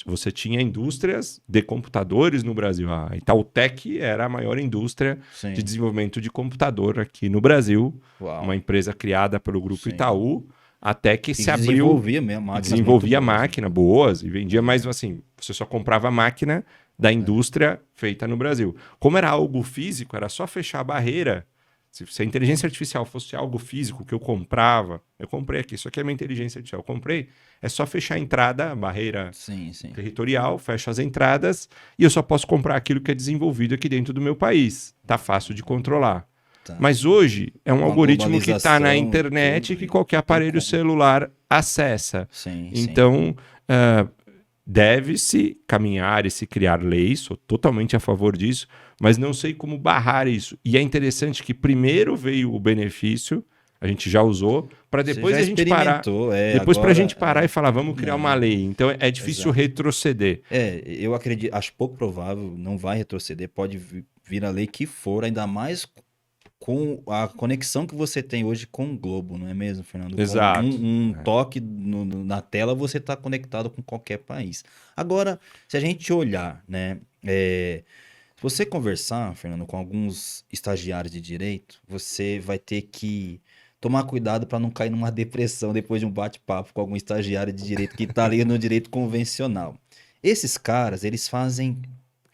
Speaker 2: Você tinha indústrias de computadores no Brasil. A Itautec era a maior indústria
Speaker 1: Sim.
Speaker 2: de desenvolvimento de computador aqui no Brasil.
Speaker 1: Uau.
Speaker 2: Uma empresa criada pelo Grupo
Speaker 1: Sim.
Speaker 2: Itaú, até que se
Speaker 1: Desenvolvia
Speaker 2: abriu...
Speaker 1: mesmo máquinas
Speaker 2: Desenvolvia
Speaker 1: muito boas,
Speaker 2: máquina boas e vendia, mas assim, você só comprava a máquina da indústria feita no Brasil. Como era algo físico, era só fechar a barreira. Se a inteligência artificial fosse algo físico que eu comprei aqui, isso aqui é minha inteligência artificial, eu comprei, é só fechar a entrada, a barreira
Speaker 1: Sim, sim.
Speaker 2: territorial, fecho as entradas e eu só posso comprar aquilo que é desenvolvido aqui dentro do meu país. Tá fácil de controlar.
Speaker 1: Tá.
Speaker 2: Mas hoje é um
Speaker 1: Com a
Speaker 2: algoritmo que está na
Speaker 1: globalização,
Speaker 2: internet
Speaker 1: tudo,
Speaker 2: que qualquer
Speaker 1: não tem
Speaker 2: aparelho
Speaker 1: como.
Speaker 2: celular acessa.
Speaker 1: Sim,
Speaker 2: Então, deve-se caminhar e se criar leis, sou totalmente a favor disso, mas não sei como barrar isso. E é interessante que primeiro veio o benefício, a gente já usou, para
Speaker 1: Você
Speaker 2: depois
Speaker 1: já
Speaker 2: a gente parar.
Speaker 1: experimentou,
Speaker 2: Depois para a
Speaker 1: agora,
Speaker 2: gente parar e falar, vamos criar uma
Speaker 1: não,
Speaker 2: lei. Então é difícil
Speaker 1: exato.
Speaker 2: retroceder.
Speaker 1: Eu acredito, acho pouco provável, não vai retroceder, pode vir a lei que for, ainda mais com a conexão que você tem hoje com o globo, não é mesmo, Fernando? Com
Speaker 2: Exato.
Speaker 1: um toque na tela, você está conectado com qualquer país. Agora, se a gente olhar, né, se você conversar, Fernando, com alguns estagiários de direito, você vai ter que tomar cuidado para não cair numa depressão depois de um bate-papo com algum estagiário de direito que está ali no direito convencional. Esses caras, eles fazem.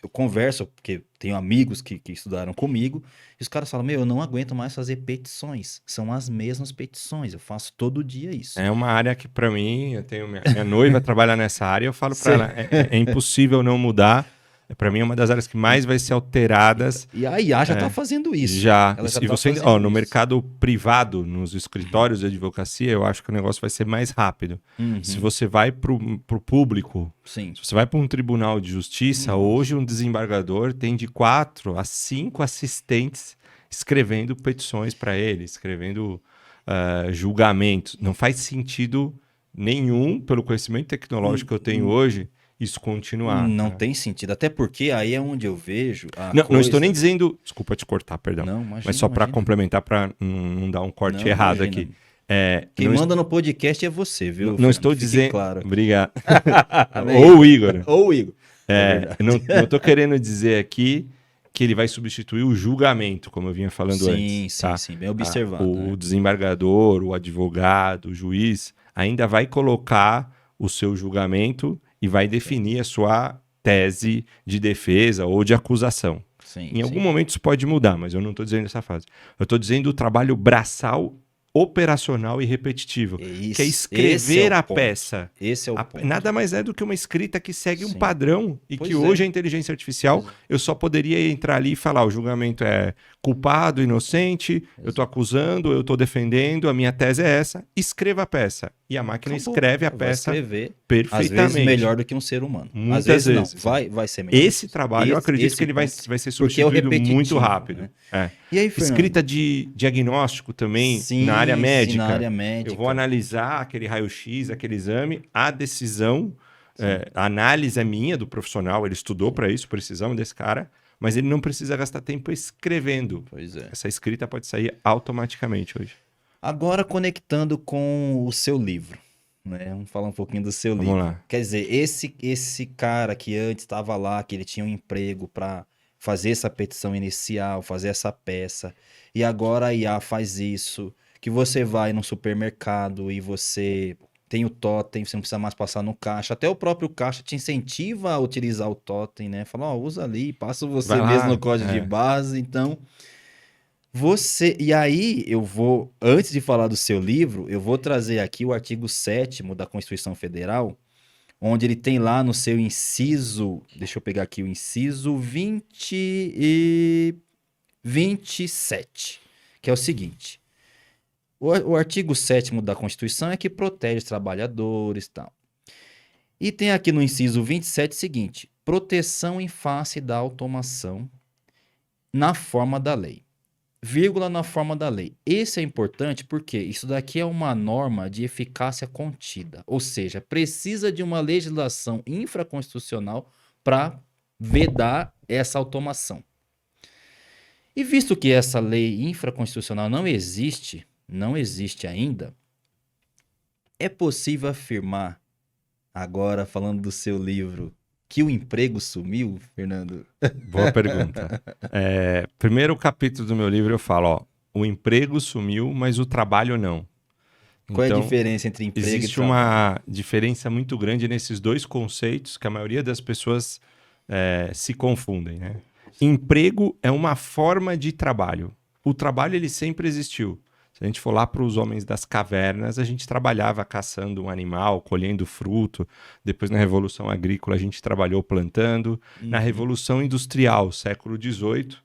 Speaker 1: Eu converso, porque tenho amigos que estudaram comigo, e os caras falam: Meu, eu não aguento mais fazer petições. São as mesmas petições, eu faço todo dia isso.
Speaker 2: É uma área que, para mim, eu tenho minha noiva trabalha nessa área, eu falo para
Speaker 1: Cê-
Speaker 2: ela, é impossível não mudar. Para mim, é uma das áreas que mais vai ser alteradas.
Speaker 1: E a IA já está fazendo isso.
Speaker 2: Já.
Speaker 1: Ela já
Speaker 2: E
Speaker 1: tá
Speaker 2: você,
Speaker 1: fazendo
Speaker 2: no
Speaker 1: isso.
Speaker 2: mercado privado, nos escritórios de advocacia, eu acho que o negócio vai ser mais rápido.
Speaker 1: Uhum,
Speaker 2: Se você vai para o público,
Speaker 1: sim.
Speaker 2: se você vai para um tribunal de justiça,
Speaker 1: Nossa.
Speaker 2: hoje um desembargador tem de 4 a 5 assistentes escrevendo petições para ele, escrevendo julgamentos. Não faz sentido nenhum, pelo conhecimento tecnológico que eu tenho hoje, isso continuar.
Speaker 1: Não
Speaker 2: cara.
Speaker 1: tem sentido. Até porque aí é onde eu vejo a
Speaker 2: Não estou nem
Speaker 1: coisa-
Speaker 2: dizendo. Desculpa te cortar, perdão.
Speaker 1: Não, imagina,
Speaker 2: Mas só para
Speaker 1: imagina.
Speaker 2: complementar, para não dar um corte
Speaker 1: Não,
Speaker 2: errado
Speaker 1: imagina.
Speaker 2: aqui.
Speaker 1: Quem
Speaker 2: não
Speaker 1: manda no podcast é você, viu?
Speaker 2: não
Speaker 1: Fernando?
Speaker 2: estou
Speaker 1: Fique
Speaker 2: dizendo.
Speaker 1: claro.
Speaker 2: Obrigado.
Speaker 1: Amém.
Speaker 2: Ou o Igor.
Speaker 1: Ou o Igor. É verdade.
Speaker 2: Não estou querendo dizer aqui que ele vai substituir o julgamento, como eu vinha falando
Speaker 1: Sim,
Speaker 2: antes.
Speaker 1: sim,
Speaker 2: Tá?
Speaker 1: sim. Bem observado.
Speaker 2: O
Speaker 1: né?
Speaker 2: desembargador, o advogado, o juiz, ainda vai colocar o seu julgamento e vai definir a sua tese de defesa ou de acusação.
Speaker 1: Sim,
Speaker 2: Em algum
Speaker 1: sim.
Speaker 2: momento isso pode mudar, mas eu não estou dizendo essa fase. Eu estou dizendo o trabalho braçal, operacional e repetitivo, que é
Speaker 1: Esse
Speaker 2: escrever
Speaker 1: é o
Speaker 2: a
Speaker 1: ponto.
Speaker 2: peça.
Speaker 1: Esse é o ponto.
Speaker 2: Nada mais é do que uma escrita que segue um
Speaker 1: Sim.
Speaker 2: padrão e
Speaker 1: Pois
Speaker 2: que
Speaker 1: é.
Speaker 2: hoje a inteligência artificial, eu só poderia entrar ali e falar, o julgamento é culpado, inocente, eu estou acusando, eu estou defendendo, a minha tese é essa, escreva a peça. E a máquina
Speaker 1: Acabou.
Speaker 2: escreve a
Speaker 1: Vai
Speaker 2: peça
Speaker 1: escrever,
Speaker 2: perfeitamente.
Speaker 1: às vezes melhor do que um ser humano.
Speaker 2: Muitas
Speaker 1: Às vezes não,
Speaker 2: vezes.
Speaker 1: vai ser melhor.
Speaker 2: Esse trabalho, eu acredito
Speaker 1: Esse
Speaker 2: que ele vai
Speaker 1: ponto.
Speaker 2: ser
Speaker 1: Porque é o
Speaker 2: substituído muito
Speaker 1: repetitivo,
Speaker 2: rápido.
Speaker 1: né?
Speaker 2: É.
Speaker 1: E aí, Fernando?
Speaker 2: Escrita de diagnóstico também
Speaker 1: Sim,
Speaker 2: na área
Speaker 1: sim,
Speaker 2: médica.
Speaker 1: na área médica.
Speaker 2: Eu vou analisar aquele raio-x, aquele exame, a decisão, a análise é minha, do profissional, ele estudou para isso, precisamos desse cara, mas ele não precisa gastar tempo escrevendo.
Speaker 1: Pois é.
Speaker 2: Essa escrita pode sair automaticamente hoje.
Speaker 1: Agora conectando com o seu livro, né? Vamos falar um pouquinho do seu
Speaker 2: Vamos
Speaker 1: livro.
Speaker 2: lá.
Speaker 1: Quer dizer, esse cara que antes estava lá, que ele tinha um emprego para fazer essa petição inicial, fazer essa peça, e agora a IA faz isso, que você vai no supermercado e você tem o totem, você não precisa mais passar no caixa, até o próprio caixa te incentiva a utilizar o totem, né? Fala, ó, usa ali, passa você
Speaker 2: Vai lá,
Speaker 1: mesmo no código de base, então... E aí, antes de falar do seu livro, eu vou trazer aqui o artigo 7º da Constituição Federal, onde ele tem lá no seu inciso, deixa eu pegar aqui o inciso 27, que é o seguinte: o artigo 7º da Constituição é que protege os trabalhadores e tal. E tem aqui no inciso 27 o seguinte: proteção em face da automação na forma da lei. Vírgula na forma da lei. Esse é importante porque isso daqui é uma norma de eficácia contida, ou seja, precisa de uma legislação infraconstitucional para vedar essa automação. E visto que essa lei infraconstitucional não existe ainda, é possível afirmar, agora falando do seu livro, que o emprego sumiu, Fernando?
Speaker 2: Boa pergunta. Primeiro capítulo do meu livro eu falo, ó, o emprego sumiu, mas o trabalho não.
Speaker 1: Qual é a
Speaker 2: Então,
Speaker 1: diferença entre emprego e
Speaker 2: existe
Speaker 1: trabalho?
Speaker 2: uma diferença muito grande nesses dois conceitos que a maioria das pessoas se confundem, né? Emprego é uma forma de trabalho. O trabalho ele sempre existiu. Se a gente for lá para os homens das cavernas, a gente trabalhava caçando um animal, colhendo fruto. Depois, na Revolução Agrícola, a gente trabalhou plantando. Na Revolução Industrial, século XVIII,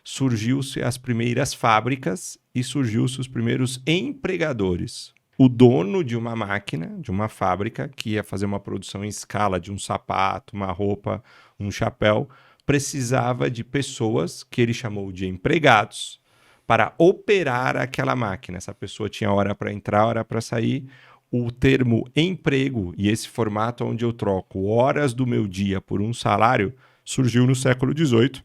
Speaker 2: surgiu-se as primeiras fábricas e surgiu-se os primeiros empregadores. O dono de uma máquina, de uma fábrica, que ia fazer uma produção em escala de um sapato, uma roupa, um chapéu, precisava de pessoas que ele chamou de empregados para operar aquela máquina. Essa pessoa tinha hora para entrar, hora para sair. O termo emprego e esse formato onde eu troco horas do meu dia por um salário surgiu no século XVIII,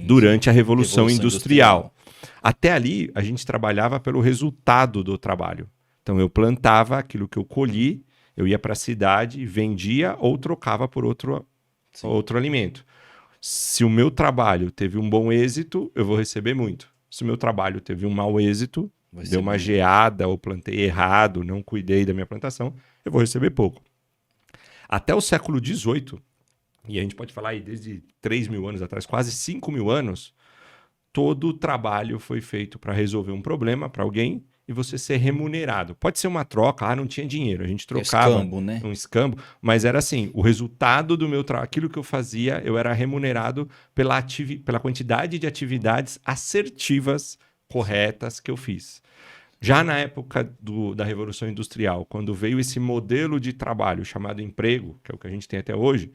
Speaker 2: durante a Revolução Industrial. Até ali, a gente trabalhava pelo resultado do trabalho. Então, eu plantava aquilo que eu colhi, eu ia para a cidade, vendia ou trocava por outro alimento. Se o meu trabalho teve um bom êxito, eu vou receber muito. Se o meu trabalho teve um mau êxito, deu uma geada ou plantei errado, não cuidei da minha plantação, eu vou receber pouco. Até o século XVIII, e a gente pode falar aí desde 3.000 anos atrás, quase 5.000 anos, todo o trabalho foi feito para resolver um problema para alguém e você ser remunerado. Pode ser uma troca, não tinha dinheiro, a gente trocava um escambo, mas era assim, o resultado do meu trabalho, aquilo que eu fazia, eu era remunerado pela quantidade de atividades assertivas, corretas que eu fiz. Já na época da Revolução Industrial, quando veio esse modelo de trabalho chamado emprego, que é o que a gente tem até hoje,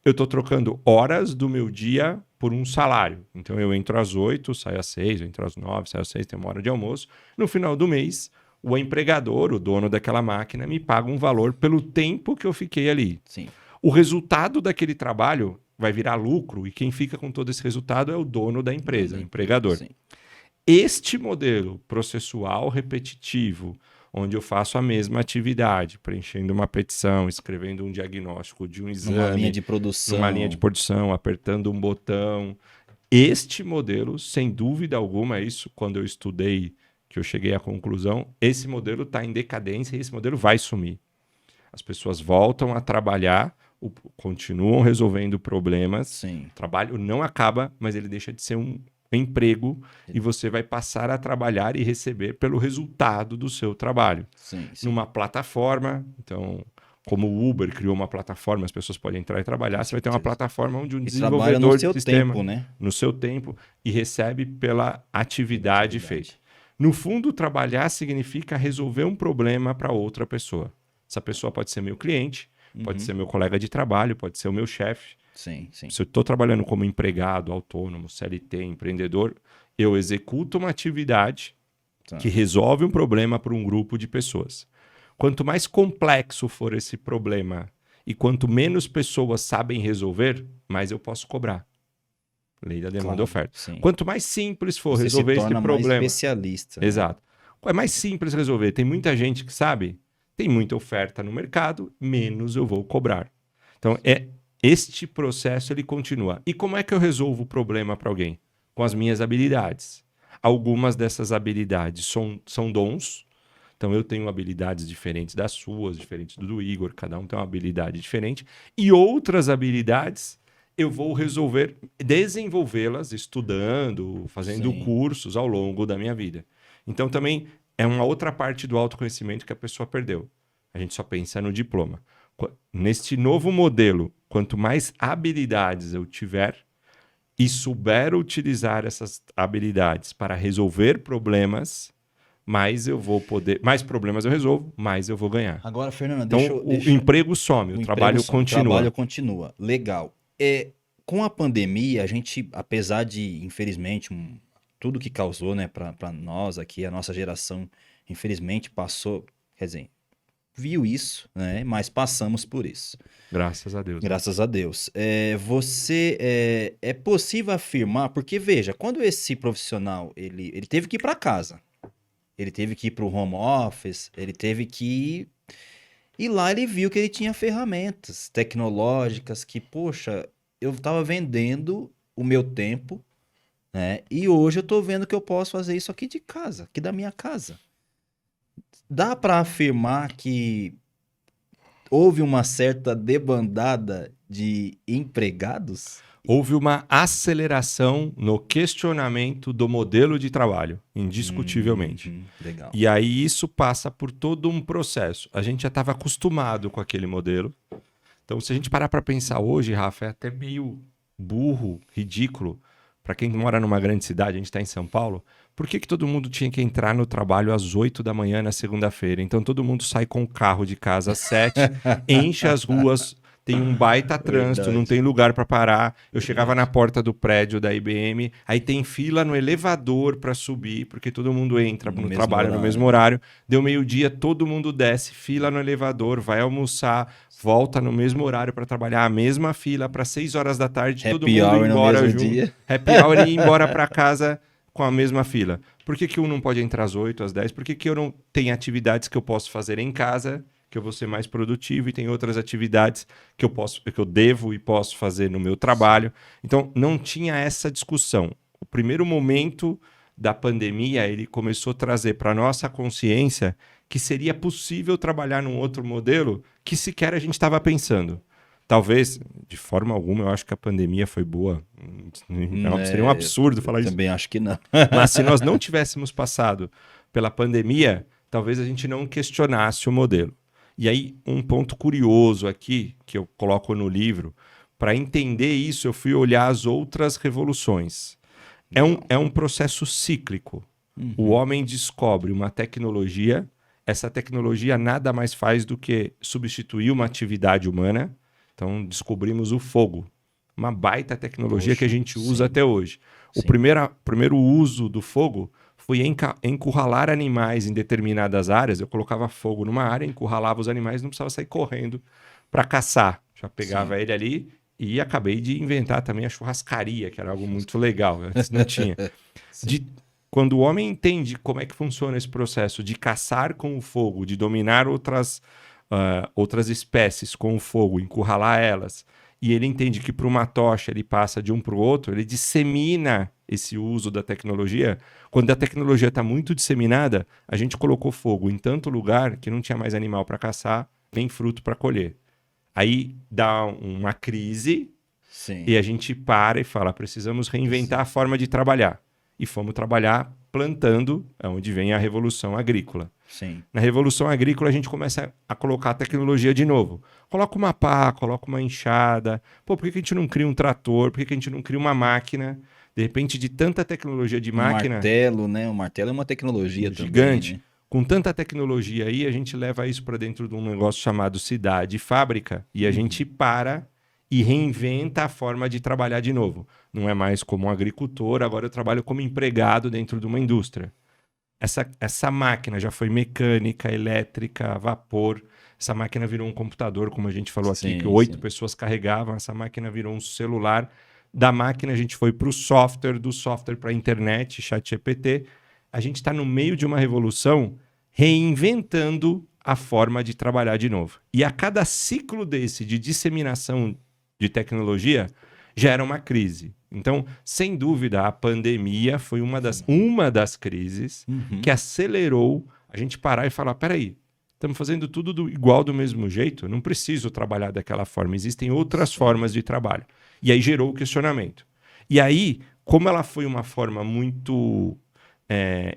Speaker 2: eu estou trocando horas do meu dia por um salário. Então, eu entro às 8, saio às 6, eu entro às 9, saio às 6, tem uma hora de almoço. No final do mês, o empregador, o dono daquela máquina, me paga um valor pelo tempo que eu fiquei ali.
Speaker 1: Sim.
Speaker 2: O resultado daquele trabalho vai virar lucro e quem fica com todo esse resultado é o dono da empresa, o empregador.
Speaker 1: Sim.
Speaker 2: Este modelo processual repetitivo, onde eu faço a mesma atividade, preenchendo uma petição, escrevendo um diagnóstico de um exame,
Speaker 1: numa linha de produção,
Speaker 2: apertando um botão. Este modelo, sem dúvida alguma, isso quando eu estudei, que eu cheguei à conclusão, esse modelo está em decadência e esse modelo vai sumir. As pessoas voltam a trabalhar, continuam resolvendo problemas.
Speaker 1: Sim.
Speaker 2: O trabalho não acaba, mas ele deixa de ser um emprego e você vai passar a trabalhar e receber pelo resultado do seu trabalho.
Speaker 1: Sim.
Speaker 2: Numa plataforma, então, como o Uber criou uma plataforma, as pessoas podem entrar e trabalhar, você vai ter uma plataforma onde um desenvolvedor de sistema,
Speaker 1: tempo, né?
Speaker 2: no seu tempo, e recebe pela atividade feita. No fundo, trabalhar significa resolver um problema para outra pessoa. Essa pessoa pode ser meu cliente, pode ser meu colega de trabalho, pode ser o meu chefe.
Speaker 1: Sim.
Speaker 2: Se eu estou trabalhando como empregado, autônomo, CLT, empreendedor, eu executo uma atividade que resolve um problema para um grupo de pessoas. Quanto mais complexo for esse problema e quanto menos pessoas sabem resolver, mais eu posso cobrar. Lei da demanda e oferta.
Speaker 1: Sim.
Speaker 2: Quanto mais simples for
Speaker 1: você
Speaker 2: resolver esse problema...
Speaker 1: mais especialista.
Speaker 2: Exato. É mais simples resolver. Tem muita gente que sabe, tem muita oferta no mercado, menos eu vou cobrar. Então, este processo ele continua. E como é que eu resolvo o problema para alguém? Com as minhas habilidades. Algumas dessas habilidades são dons. Então, eu tenho habilidades diferentes das suas, diferentes do Igor. Cada um tem uma habilidade diferente. E outras habilidades eu vou desenvolvê-las estudando, fazendo cursos ao longo da minha vida. Então, também é uma outra parte do autoconhecimento que a pessoa perdeu. A gente só pensa no diploma. Neste novo modelo, quanto mais habilidades eu tiver e souber utilizar essas habilidades para resolver problemas, mais problemas eu resolvo, mais eu vou ganhar.
Speaker 1: Agora, Fernando,
Speaker 2: então, o emprego some, o trabalho continua.
Speaker 1: O trabalho continua. Legal. Com a pandemia, a gente, apesar de, infelizmente, tudo que causou, né, para nós aqui, a nossa geração, infelizmente, passou, quer dizer, viu isso, né? Mas passamos por isso.
Speaker 2: Graças a Deus.
Speaker 1: Graças a Deus. É possível afirmar, porque veja, quando esse profissional ele teve que ir para casa, ele teve que ir para o home office, ele teve que ir, e lá ele viu que ele tinha ferramentas tecnológicas que, poxa, eu estava vendendo o meu tempo, né? E hoje eu estou vendo que eu posso fazer isso aqui de casa, aqui da minha casa. Dá para afirmar que houve uma certa debandada de empregados?
Speaker 2: Houve uma aceleração no questionamento do modelo de trabalho, indiscutivelmente.
Speaker 1: Legal.
Speaker 2: E aí isso passa por todo um processo. A gente já estava acostumado com aquele modelo. Então, se a gente parar para pensar hoje, Rafa, é até meio burro, ridículo. Para quem mora numa grande cidade, a gente está em São Paulo, por que todo mundo tinha que entrar no trabalho às 8 da manhã na segunda-feira? Então, todo mundo sai com o carro de casa às 7, enche as ruas, tem um baita trânsito,
Speaker 1: Verdade.
Speaker 2: não tem lugar para parar. Eu chegava na porta do prédio da IBM, aí tem fila no elevador para subir, porque todo mundo entra no trabalho no mesmo horário. Deu meio-dia, todo mundo desce, fila no elevador, vai almoçar, volta no mesmo horário para trabalhar, a mesma fila, para 6 horas da tarde, todo mundo ir embora junto.
Speaker 1: Dia.
Speaker 2: Happy hour e ir embora para casa com a mesma fila. Por que um não pode entrar às 8, às 10? Por que eu não tenho atividades que eu posso fazer em casa, que eu vou ser mais produtivo, e tem outras atividades que eu devo e posso fazer no meu trabalho? Então, não tinha essa discussão. O primeiro momento da pandemia, ele começou a trazer para a nossa consciência que seria possível trabalhar num outro modelo que sequer a gente estava pensando. Talvez, de forma alguma, eu acho que a pandemia foi boa. Não, seria um absurdo falar isso.
Speaker 1: Também acho que não.
Speaker 2: Mas se nós não tivéssemos passado pela pandemia, talvez a gente não questionasse o modelo. E aí, um ponto curioso aqui, que eu coloco no livro, para entender isso, eu fui olhar as outras revoluções. É um processo cíclico. O homem descobre uma tecnologia, essa tecnologia nada mais faz do que substituir uma atividade humana. Então, descobrimos o fogo, uma baita tecnologia que a gente usa até hoje. O primeiro uso do fogo foi encurralar animais em determinadas áreas. Eu colocava fogo numa área, encurralava os animais, não precisava sair correndo para caçar. Já pegava ele ali e acabei de inventar também a churrascaria, que era algo muito legal. Antes não tinha. Quando o homem entende como é que funciona esse processo de caçar com o fogo, de dominar outras espécies com o fogo, encurralar elas, e ele entende que para uma tocha ele passa de um para o outro, ele dissemina esse uso da tecnologia. Quando a tecnologia está muito disseminada, a gente colocou fogo em tanto lugar que não tinha mais animal para caçar, nem fruto para colher. Aí dá uma crise e a gente para e fala, precisamos reinventar a forma de trabalhar. E fomos trabalhar plantando, é onde vem a Revolução Agrícola. Na Revolução Agrícola, a gente começa a colocar a tecnologia de novo. Coloca uma pá, coloca uma enxada. Pô, por que a gente não cria um trator? Por que a gente não cria uma máquina? De repente, de tanta tecnologia de máquina...
Speaker 1: Um martelo, né? O martelo é uma tecnologia
Speaker 2: gigante.
Speaker 1: Também, né?
Speaker 2: Com tanta tecnologia aí, a gente leva isso para dentro de um negócio chamado cidade e fábrica, e a gente para e reinventa a forma de trabalhar de novo. Não é mais como um agricultor, agora eu trabalho como empregado dentro de uma indústria. Essa máquina já foi mecânica, elétrica, vapor. Essa máquina virou um computador, como a gente falou aqui, que 8 pessoas carregavam. Essa máquina virou um celular. Da máquina a gente foi para o software, do software para a internet, ChatGPT. A gente está no meio de uma revolução reinventando a forma de trabalhar de novo. E a cada ciclo desse de disseminação de tecnologia, gera uma crise. Então, sem dúvida, a pandemia foi uma das crises que acelerou a gente parar e falar, peraí, estamos fazendo tudo igual do mesmo jeito? Não preciso trabalhar daquela forma, existem outras formas de trabalho. E aí gerou o questionamento. E aí, como ela foi uma forma muito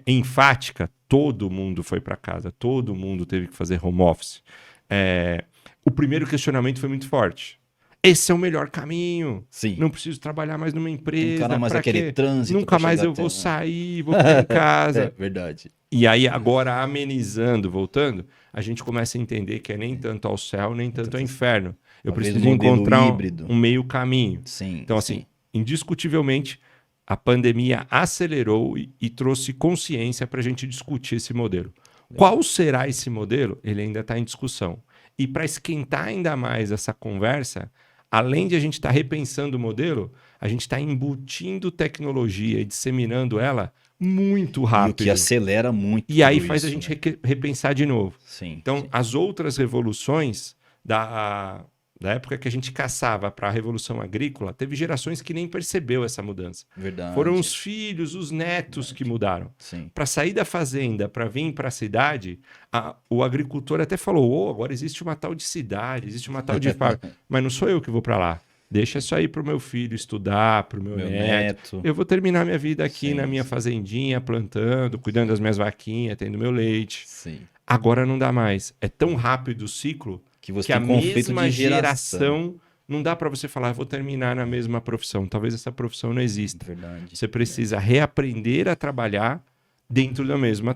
Speaker 2: enfática, todo mundo foi para casa, todo mundo teve que fazer home office. O primeiro questionamento foi muito forte. Esse é o melhor caminho. Não preciso trabalhar mais numa empresa.
Speaker 1: Nunca mais aquele trânsito.
Speaker 2: Nunca mais eu vou sair, vou ficar em casa.
Speaker 1: Verdade.
Speaker 2: E aí, agora, amenizando, voltando, a gente começa a entender que é nem tanto ao céu, nem tanto ao inferno. Eu preciso encontrar um meio caminho. Então, assim, indiscutivelmente, a pandemia acelerou e trouxe consciência para a gente discutir esse modelo. Qual será esse modelo? Ele ainda está em discussão. E para esquentar ainda mais essa conversa, além de a gente estar repensando o modelo, a gente está embutindo tecnologia e disseminando ela muito rápido.
Speaker 1: E o que acelera muito.
Speaker 2: E aí faz a gente repensar de novo.
Speaker 1: Então,
Speaker 2: as outras revoluções da época que a gente caçava para a Revolução Agrícola, teve gerações que nem percebeu essa mudança.
Speaker 1: Verdade.
Speaker 2: Foram os filhos, os netos que mudaram.
Speaker 1: Sim.
Speaker 2: Para sair da fazenda, para vir para a cidade, o agricultor até falou, agora existe uma tal de cidade, existe uma tal de fábrica, mas não sou eu que vou para lá. Deixa isso aí para o meu filho estudar, para o meu neto. Eu vou terminar minha vida aqui na minha fazendinha, plantando, cuidando das minhas vaquinhas, tendo meu leite.
Speaker 1: Sim.
Speaker 2: Agora não dá mais. É tão rápido o ciclo que a mesma geração não dá para você falar, vou terminar na mesma profissão. Talvez essa profissão não exista.
Speaker 1: Verdade.
Speaker 2: Você precisa reaprender a trabalhar dentro da mesma,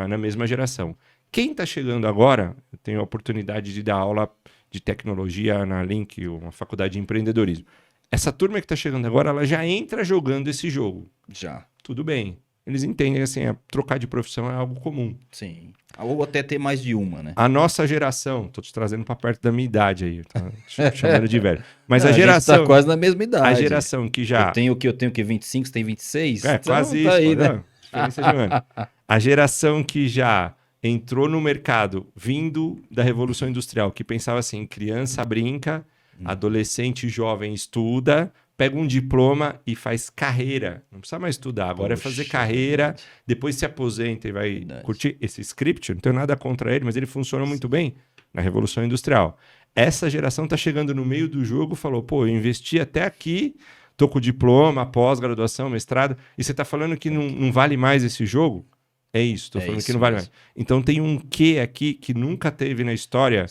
Speaker 2: na mesma geração. Quem está chegando agora, eu tenho a oportunidade de dar aula de tecnologia na Link, uma faculdade de empreendedorismo. Essa turma que está chegando agora, ela já entra jogando esse jogo.
Speaker 1: Já.
Speaker 2: Tudo bem. Eles entendem assim, trocar de profissão é algo comum.
Speaker 1: Sim. Ou até ter mais de uma, né?
Speaker 2: A nossa geração, tô te trazendo para perto da minha idade aí, tá chamando de velho. Mas a geração...
Speaker 1: A gente tá quase na mesma idade.
Speaker 2: A geração que já...
Speaker 1: Eu tenho que 25, você tem 26?
Speaker 2: É, então, quase isso.
Speaker 1: Tá aí, né?
Speaker 2: Diferença de um ano. A geração que já entrou no mercado vindo da Revolução Industrial, que pensava assim, criança brinca, adolescente jovem estuda, pega um diploma e faz carreira. Não precisa mais estudar, agora é fazer carreira, depois se aposenta e vai curtir esse script. Não tenho nada contra ele, mas ele funciona muito bem na Revolução Industrial. Essa geração está chegando no meio do jogo e falou, eu investi até aqui, tô com diploma, pós-graduação, mestrado, e você está falando que não vale mais esse jogo? É isso, estou falando que não vale mais. Então tem um quê aqui que nunca teve na história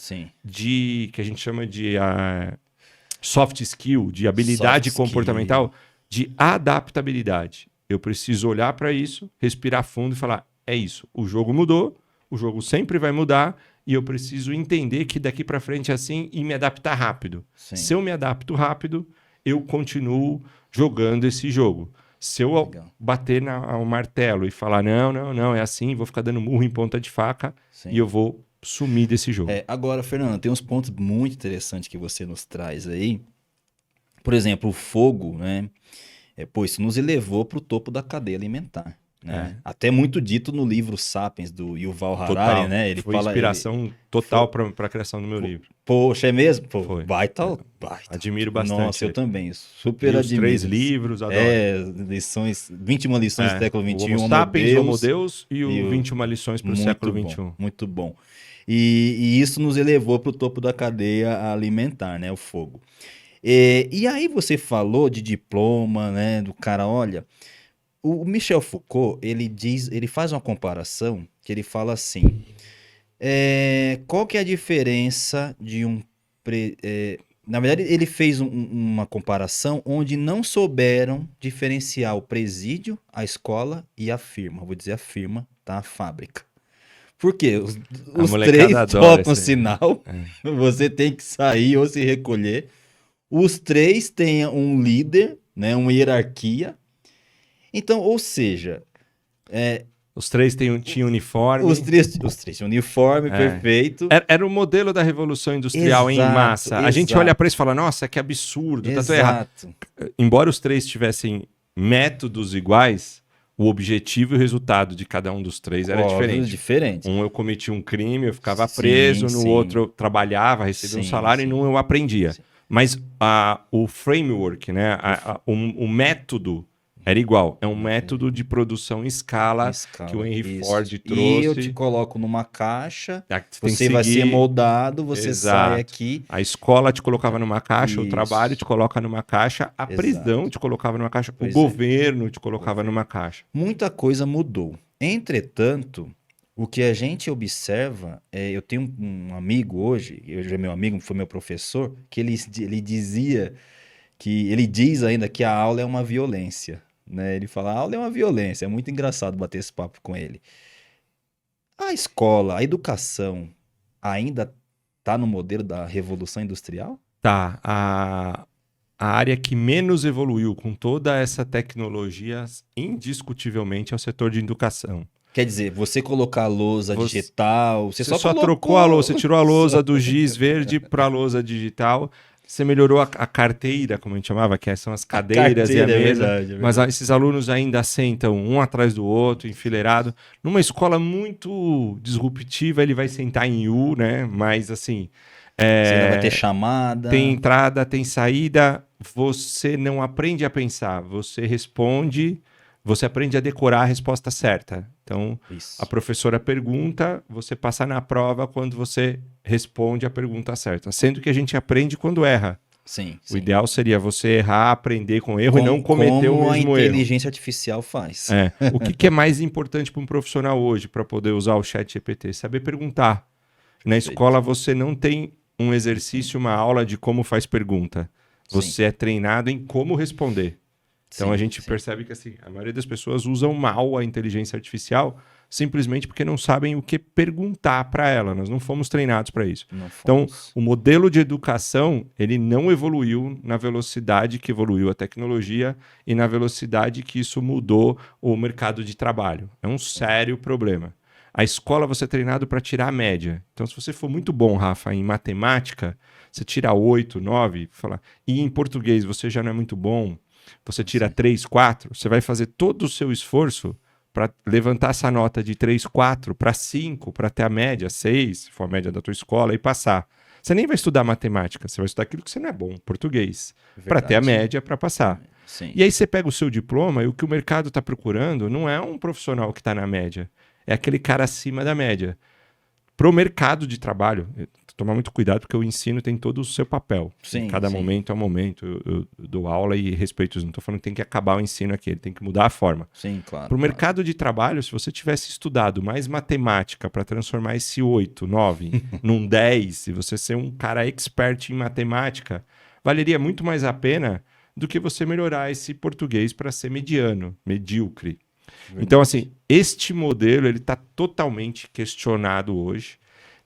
Speaker 2: que a gente chama de soft skill, de habilidade comportamental, de adaptabilidade. Eu preciso olhar para isso, respirar fundo e falar, é isso, o jogo mudou, o jogo sempre vai mudar e eu preciso entender que daqui para frente é assim e me adaptar rápido. Sim. Se eu me adapto rápido, eu continuo jogando esse jogo. Se eu bater ao martelo e falar, não, é assim, vou ficar dando murro em ponta de faca e eu vou sumir desse jogo.
Speaker 1: Agora, Fernando, tem uns pontos muito interessantes que você nos traz aí. Por exemplo, o fogo, né? Isso nos elevou para o topo da cadeia alimentar. Né? Até muito dito no livro Sapiens, do Yuval Harari, né? Ele
Speaker 2: foi inspiração total para a criação do meu livro.
Speaker 1: Poxa, é mesmo?
Speaker 2: Foi.
Speaker 1: Baita.
Speaker 2: Admiro bastante.
Speaker 1: Nossa, eu também. Super admiro.
Speaker 2: 3 livros, adoro.
Speaker 1: 21 lições do século XXI.
Speaker 2: O Sapiens, Homo Deus e o 21 lições para o século XXI.
Speaker 1: Muito bom. E isso nos elevou para o topo da cadeia alimentar, né? O fogo. E aí você falou de diploma, né? Do cara, olha... O Michel Foucault, ele faz uma comparação que ele fala assim, qual que é a diferença de na verdade, ele fez uma comparação onde não souberam diferenciar o presídio, a escola e a firma. Vou dizer a firma, tá? A fábrica. Por quê? Os três tocam sinal, você tem que sair ou se recolher. Os três têm um líder, né? Uma hierarquia. Então, ou seja...
Speaker 2: Os três tinham uniforme.
Speaker 1: Os três tinham uniforme, perfeito.
Speaker 2: Era o modelo da Revolução Industrial em massa. A gente olha para isso e fala, nossa, que absurdo, tá tudo errado. Embora os três tivessem métodos iguais, o objetivo e o resultado de cada um dos três era diferente. Um eu cometi um crime, eu ficava preso, no outro eu trabalhava, recebia um salário, e num eu aprendia. Mas o framework, né, o método... Era igual, é um método de produção em escala que o Henry Ford trouxe.
Speaker 1: E eu te coloco numa caixa, você vai ser moldado, você sai aqui.
Speaker 2: A escola te colocava numa caixa, o trabalho te coloca numa caixa, a prisão te colocava numa caixa, o governo te colocava numa caixa.
Speaker 1: Muita coisa mudou. Entretanto, o que a gente observa, eu tenho um amigo hoje, é meu amigo, foi meu professor, que ele dizia que ele diz ainda que a aula é uma violência. Né? Ele fala, a aula é uma violência. É muito engraçado bater esse papo com ele. A escola, a educação ainda está no modelo da Revolução Industrial?
Speaker 2: Tá. A área que menos evoluiu com toda essa tecnologia, indiscutivelmente, é o setor de educação.
Speaker 1: Quer dizer, você colocar a lousa digital... Você
Speaker 2: só trocou a lousa, você tirou a lousa do giz verde para a lousa digital... Você melhorou a carteira, como a gente chamava, que são as cadeiras e a mesa. É verdade. Mas esses alunos ainda sentam um atrás do outro, enfileirado. Numa escola muito disruptiva, ele vai sentar em U, né? Mas, assim,
Speaker 1: Você ainda vai ter chamada.
Speaker 2: Tem entrada, tem saída. Você não aprende a pensar, você responde, você aprende a decorar a resposta certa. Então,
Speaker 1: Isso.
Speaker 2: a professora pergunta, você passa na prova quando você responde a pergunta certa. Sendo que a gente aprende quando erra.
Speaker 1: Sim,
Speaker 2: O ideal seria você errar, aprender com erro e não cometer o mesmo erro.
Speaker 1: Como a inteligência artificial faz.
Speaker 2: O que é mais importante para um profissional hoje para poder usar o ChatGPT? Saber perguntar. Na escola você não tem um exercício, uma aula de como faz pergunta. Você é treinado em como responder. Então a gente percebe que assim, a maioria das pessoas usam mal a inteligência artificial simplesmente porque não sabem o que perguntar para ela. Nós não fomos treinados para isso. Então, o modelo de educação, ele não evoluiu na velocidade que evoluiu a tecnologia e na velocidade que isso mudou o mercado de trabalho. É um sério problema. A escola você é treinado para tirar a média. Então, se você for muito bom, Rafa, em matemática, você tira 8, 9, e em português você já não é muito bom, você tira 3, 4, você vai fazer todo o seu esforço para levantar essa nota de 3, 4 para 5, para ter a média, 6, se for a média da tua escola, e passar. Você nem vai estudar matemática, você vai estudar aquilo que você não é bom, português, para ter a média para passar.
Speaker 1: Sim.
Speaker 2: E aí você pega o seu diploma e o que o mercado está procurando não é um profissional que está na média, é aquele cara acima da média. Para o mercado de trabalho, tomar muito cuidado porque o ensino tem todo o seu papel. Sim, cada momento é um momento. Eu dou aula e respeito isso. Não estou falando que tem que acabar o ensino aqui, ele tem que mudar a forma.
Speaker 1: Sim, claro.
Speaker 2: Para o mercado de trabalho, se você tivesse estudado mais matemática para transformar esse 8, 9 num 10, se você ser um cara expert em matemática, valeria muito mais a pena do que você melhorar esse português para ser mediano, medíocre. Verdade. Então, assim, este modelo ele está totalmente questionado hoje.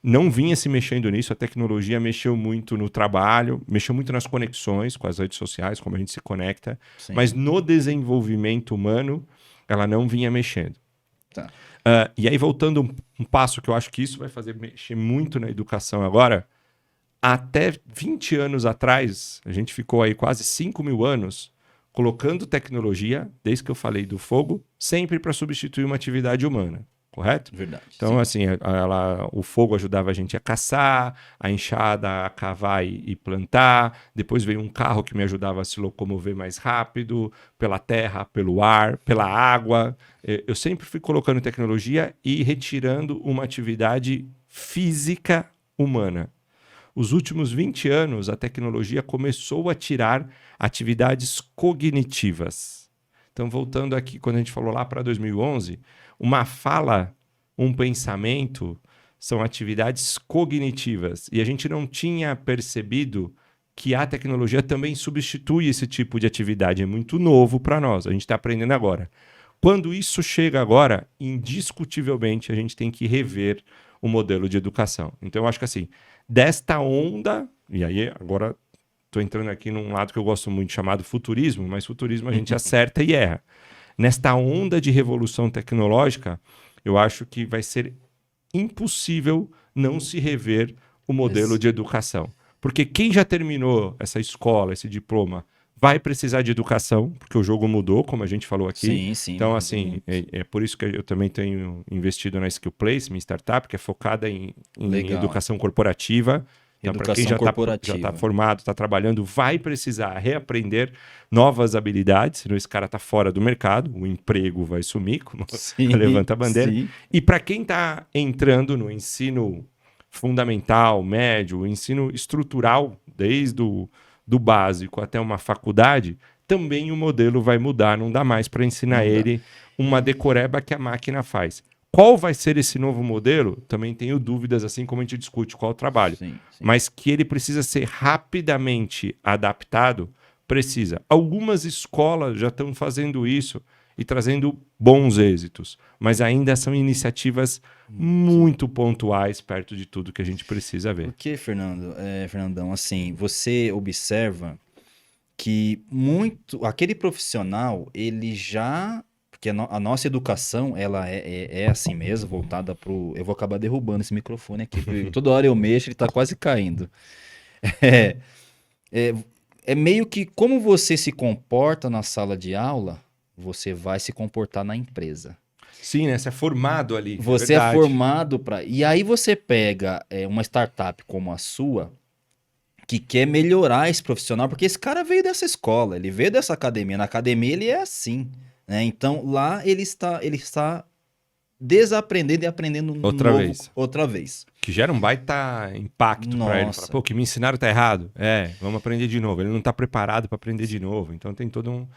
Speaker 2: Não vinha se mexendo nisso, a tecnologia mexeu muito no trabalho, mexeu muito nas conexões com as redes sociais, como a gente se conecta, mas no desenvolvimento humano, ela não vinha mexendo.
Speaker 1: Tá.
Speaker 2: E aí, voltando um passo que eu acho que isso vai fazer mexer muito na educação agora, até 20 anos atrás, a gente ficou aí quase 5.000 anos colocando tecnologia, desde que eu falei do fogo, sempre para substituir uma atividade humana, correto?
Speaker 1: Verdade.
Speaker 2: Então, assim, o fogo ajudava a gente a caçar, a enxada a cavar e plantar, depois veio um carro que me ajudava a se locomover mais rápido, pela terra, pelo ar, pela água. Eu sempre fui colocando tecnologia e retirando uma atividade física humana. Os últimos 20 anos, a tecnologia começou a tirar atividades cognitivas. Então, voltando aqui, quando a gente falou lá para 2011, uma fala, um pensamento, são atividades cognitivas. E a gente não tinha percebido que a tecnologia também substitui esse tipo de atividade. É muito novo para nós, a gente está aprendendo agora. Quando isso chega agora, indiscutivelmente, a gente tem que rever o modelo de educação. Então, eu acho que assim, desta onda, e aí agora estou entrando aqui num lado que eu gosto muito, chamado futurismo, mas futurismo a gente acerta e erra. Nesta onda de revolução tecnológica, eu acho que vai ser impossível não se rever o modelo de educação. Porque quem já terminou essa escola, esse diploma, vai precisar de educação, porque o jogo mudou, como a gente falou aqui.
Speaker 1: Sim, sim.
Speaker 2: Então, assim, é por isso que eu também tenho investido na Skill Place, minha startup, que é focada em educação corporativa. Então, para quem já está formado, está trabalhando, vai precisar reaprender novas habilidades, senão esse cara está fora do mercado, o emprego vai sumir, como levanta a bandeira. Sim. E para quem está entrando no ensino fundamental, médio, o ensino estrutural, desde do básico até uma faculdade, também o modelo vai mudar, não dá mais para ensinar ele uma decoreba que a máquina faz. Qual vai ser esse novo modelo? Também tenho dúvidas, assim como a gente discute qual o trabalho. Sim. Mas que ele precisa ser rapidamente adaptado, precisa. Algumas escolas já estão fazendo isso e trazendo bons êxitos, mas ainda são iniciativas muito pontuais perto de tudo que a gente precisa ver.
Speaker 1: Porque, Fernandão, assim, você observa que aquele profissional, ele já... Porque a nossa educação, ela é assim mesmo, voltada para o... Eu vou acabar derrubando esse microfone aqui, porque toda hora eu mexo, ele está quase caindo. É meio que como você se comporta na sala de aula, você vai se comportar na empresa.
Speaker 2: Sim, né? Você é formado ali.
Speaker 1: Você é formado para... E aí você pega uma startup como a sua, que quer melhorar esse profissional, porque esse cara veio dessa escola, ele veio dessa academia. Na academia ele é assim, né? Então lá ele está desaprendendo e aprendendo
Speaker 2: Outra
Speaker 1: novo
Speaker 2: vez.
Speaker 1: outra vez.
Speaker 2: Que gera um baita impacto pra ele. Fala,
Speaker 1: Nossa.
Speaker 2: pô, que me ensinaram tá errado. Vamos aprender de novo. Ele não tá preparado pra aprender de novo. Então tem toda uma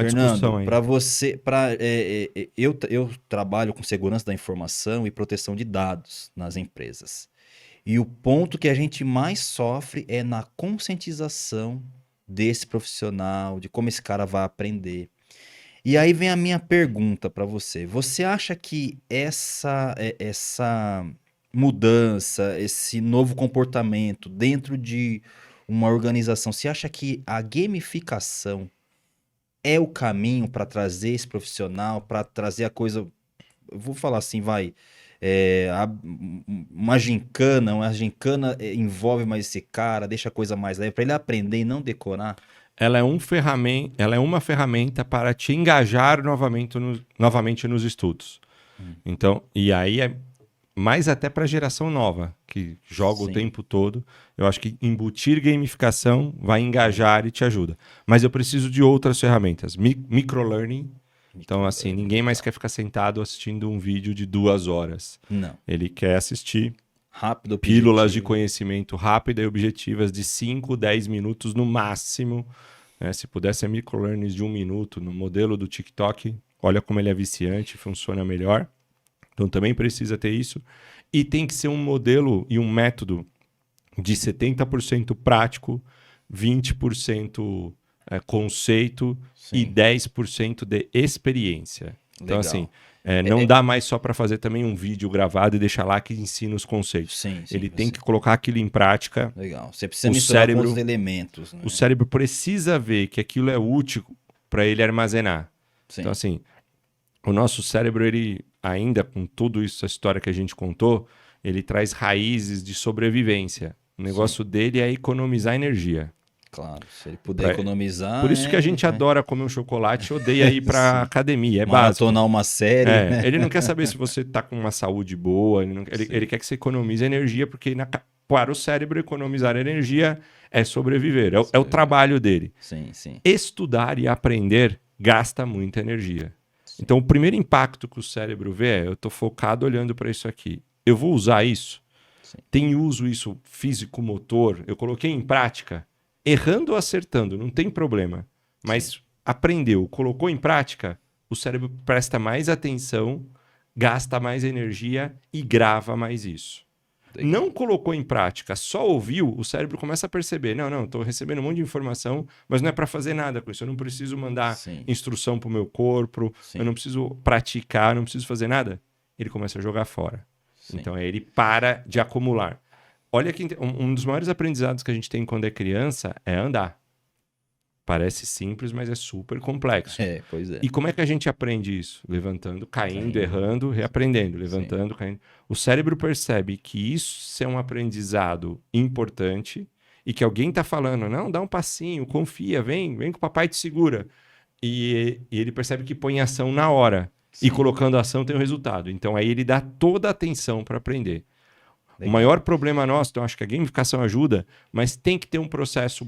Speaker 1: Fernando,
Speaker 2: discussão aí.
Speaker 1: para você, eu trabalho com segurança da informação e proteção de dados nas empresas. E o ponto que a gente mais sofre é na conscientização desse profissional, de como esse cara vai aprender. E aí vem a minha pergunta para você. Você acha que essa mudança, esse novo comportamento dentro de uma organização, você acha que a gamificação é o caminho para trazer esse profissional, para trazer a coisa, eu vou falar assim, vai, uma gincana envolve mais esse cara, deixa a coisa mais leve, para ele aprender e não decorar?
Speaker 2: Ela é uma ferramenta para te engajar novamente nos estudos. Então, e aí é mais até para a geração nova, que joga o
Speaker 1: Sim,
Speaker 2: tempo todo. Eu acho que embutir gamificação vai engajar e te ajuda. Mas eu preciso de outras ferramentas. Microlearning. Então, assim, ninguém mais quer ficar sentado assistindo um vídeo de 2 horas.
Speaker 1: não.
Speaker 2: Ele quer assistir
Speaker 1: Rápido,
Speaker 2: pílulas de
Speaker 1: objetivo.
Speaker 2: conhecimento rápida e objetivas de 5, 10 minutos no máximo. Né? Se puder ser microlearnings de 1 minuto no modelo do TikTok, olha como ele é viciante, funciona melhor. Então também precisa ter isso. E tem que ser um modelo e um método de 70% prático, 20% conceito e
Speaker 1: Sim,
Speaker 2: 10% de experiência. Então,
Speaker 1: legal.
Speaker 2: assim, não dá mais só para fazer também um vídeo gravado e deixar lá que ensina os conceitos.
Speaker 1: Sim,
Speaker 2: Ele
Speaker 1: sim,
Speaker 2: tem que colocar aquilo em prática.
Speaker 1: legal. Você precisa
Speaker 2: O
Speaker 1: misturar com
Speaker 2: cérebro,
Speaker 1: os elementos, né?
Speaker 2: o cérebro precisa ver que aquilo é útil para ele armazenar.
Speaker 1: Sim,
Speaker 2: Então, assim, o nosso cérebro, ele ainda com tudo isso, a história que a gente contou, ele traz raízes de sobrevivência. O negócio dele é economizar energia.
Speaker 1: claro. Se ele puder economizar,
Speaker 2: Por isso que a gente adora comer um chocolate e odeia ir para
Speaker 1: Sim.
Speaker 2: academia, é básico.
Speaker 1: Maratonar uma série, né?
Speaker 2: Ele não quer saber se você está com uma saúde boa, ele quer que você economize energia, porque para o cérebro economizar energia é sobreviver, é o trabalho dele.
Speaker 1: Sim, sim.
Speaker 2: Estudar e aprender gasta muita energia. Então, o primeiro impacto que o cérebro vê é: eu estou focado olhando para isso aqui. Eu vou usar isso?
Speaker 1: Sim.
Speaker 2: Tem uso isso físico-motor? Eu coloquei em prática? Errando ou acertando, não tem problema. Mas aprendeu, colocou em prática, o cérebro presta mais atenção, gasta mais energia e grava mais isso.
Speaker 1: Legal.
Speaker 2: Não colocou em prática, só ouviu, o cérebro começa a perceber: não, estou recebendo um monte de informação, mas não é para fazer nada com isso. Eu não preciso mandar
Speaker 1: Sim,
Speaker 2: instrução para o meu corpo,
Speaker 1: sim,
Speaker 2: eu não preciso praticar, não preciso fazer nada. Ele começa a jogar fora.
Speaker 1: sim.
Speaker 2: Então, aí ele para de acumular. Olha que um dos maiores aprendizados que a gente tem quando é criança é andar. Parece simples, mas é super complexo.
Speaker 1: Pois é.
Speaker 2: E como é que a gente aprende isso? Levantando, caindo, errando, reaprendendo, levantando, caindo. O cérebro percebe que isso é um aprendizado importante e que alguém está falando: não, dá um passinho, confia, vem que o papai te segura. E ele percebe que põe ação na hora.
Speaker 1: Sim.
Speaker 2: E colocando a ação tem o resultado. Então aí ele dá toda a atenção para aprender.
Speaker 1: Legal.
Speaker 2: O maior problema nosso, então acho que a gamificação ajuda, mas tem que ter um processo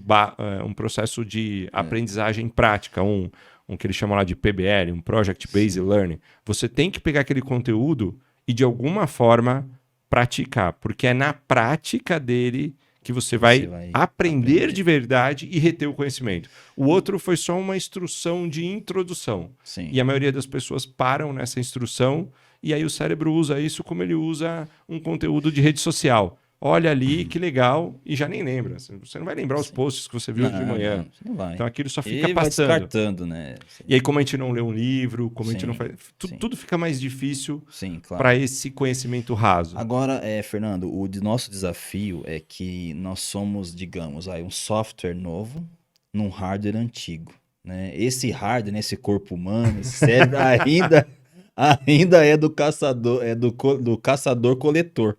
Speaker 2: de aprendizagem prática, um que eles chamam lá de PBL, um Project Based Learning. Você tem que pegar aquele conteúdo e de alguma forma praticar, porque é na prática dele que você vai aprender de verdade e reter o conhecimento. O outro foi só uma instrução de introdução.
Speaker 1: Sim.
Speaker 2: E a maioria das pessoas param nessa instrução e aí o cérebro usa isso como ele usa um conteúdo de rede social. Olha ali, que legal, e já nem lembra. Você não vai lembrar os posts que você viu de manhã.
Speaker 1: Não, você não vai.
Speaker 2: Então aquilo só fica
Speaker 1: E vai
Speaker 2: passando.
Speaker 1: descartando, né?
Speaker 2: E aí, como a gente não lê um livro, como a gente
Speaker 1: Sim,
Speaker 2: não faz.
Speaker 1: sim.
Speaker 2: Tudo fica mais difícil
Speaker 1: Sim, claro.
Speaker 2: para esse conhecimento raso.
Speaker 1: Agora, Fernando, o nosso desafio é que nós somos, digamos, aí, um software novo num hardware antigo, né? Esse hardware, esse corpo humano, esse cérebro ainda é do caçador, do caçador-coletor.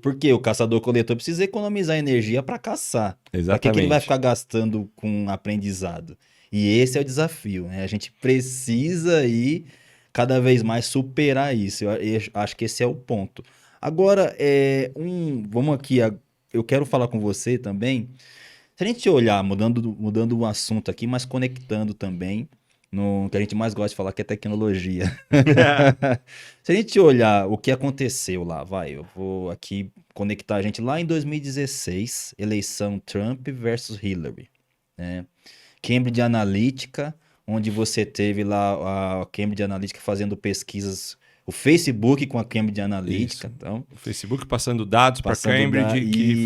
Speaker 1: Porque o caçador-coletor precisa economizar energia para caçar. Para que ele vai ficar gastando com aprendizado? E esse é o desafio, né? A gente precisa ir cada vez mais superar isso. Eu acho que esse é o ponto. Agora, vamos aqui eu quero falar com você também. Se a gente olhar, mudando o assunto aqui, mas conectando também no que a gente mais gosta de falar, que é tecnologia. Se a gente olhar o que aconteceu lá, eu vou aqui conectar a gente lá em 2016, eleição Trump versus Hillary, né? Cambridge Analytica, onde você teve lá a Cambridge Analytica fazendo pesquisas, o Facebook com a Cambridge Analytica,
Speaker 2: Isso.
Speaker 1: então,
Speaker 2: O Facebook passando dados para
Speaker 1: passando
Speaker 2: Cambridge, que
Speaker 1: que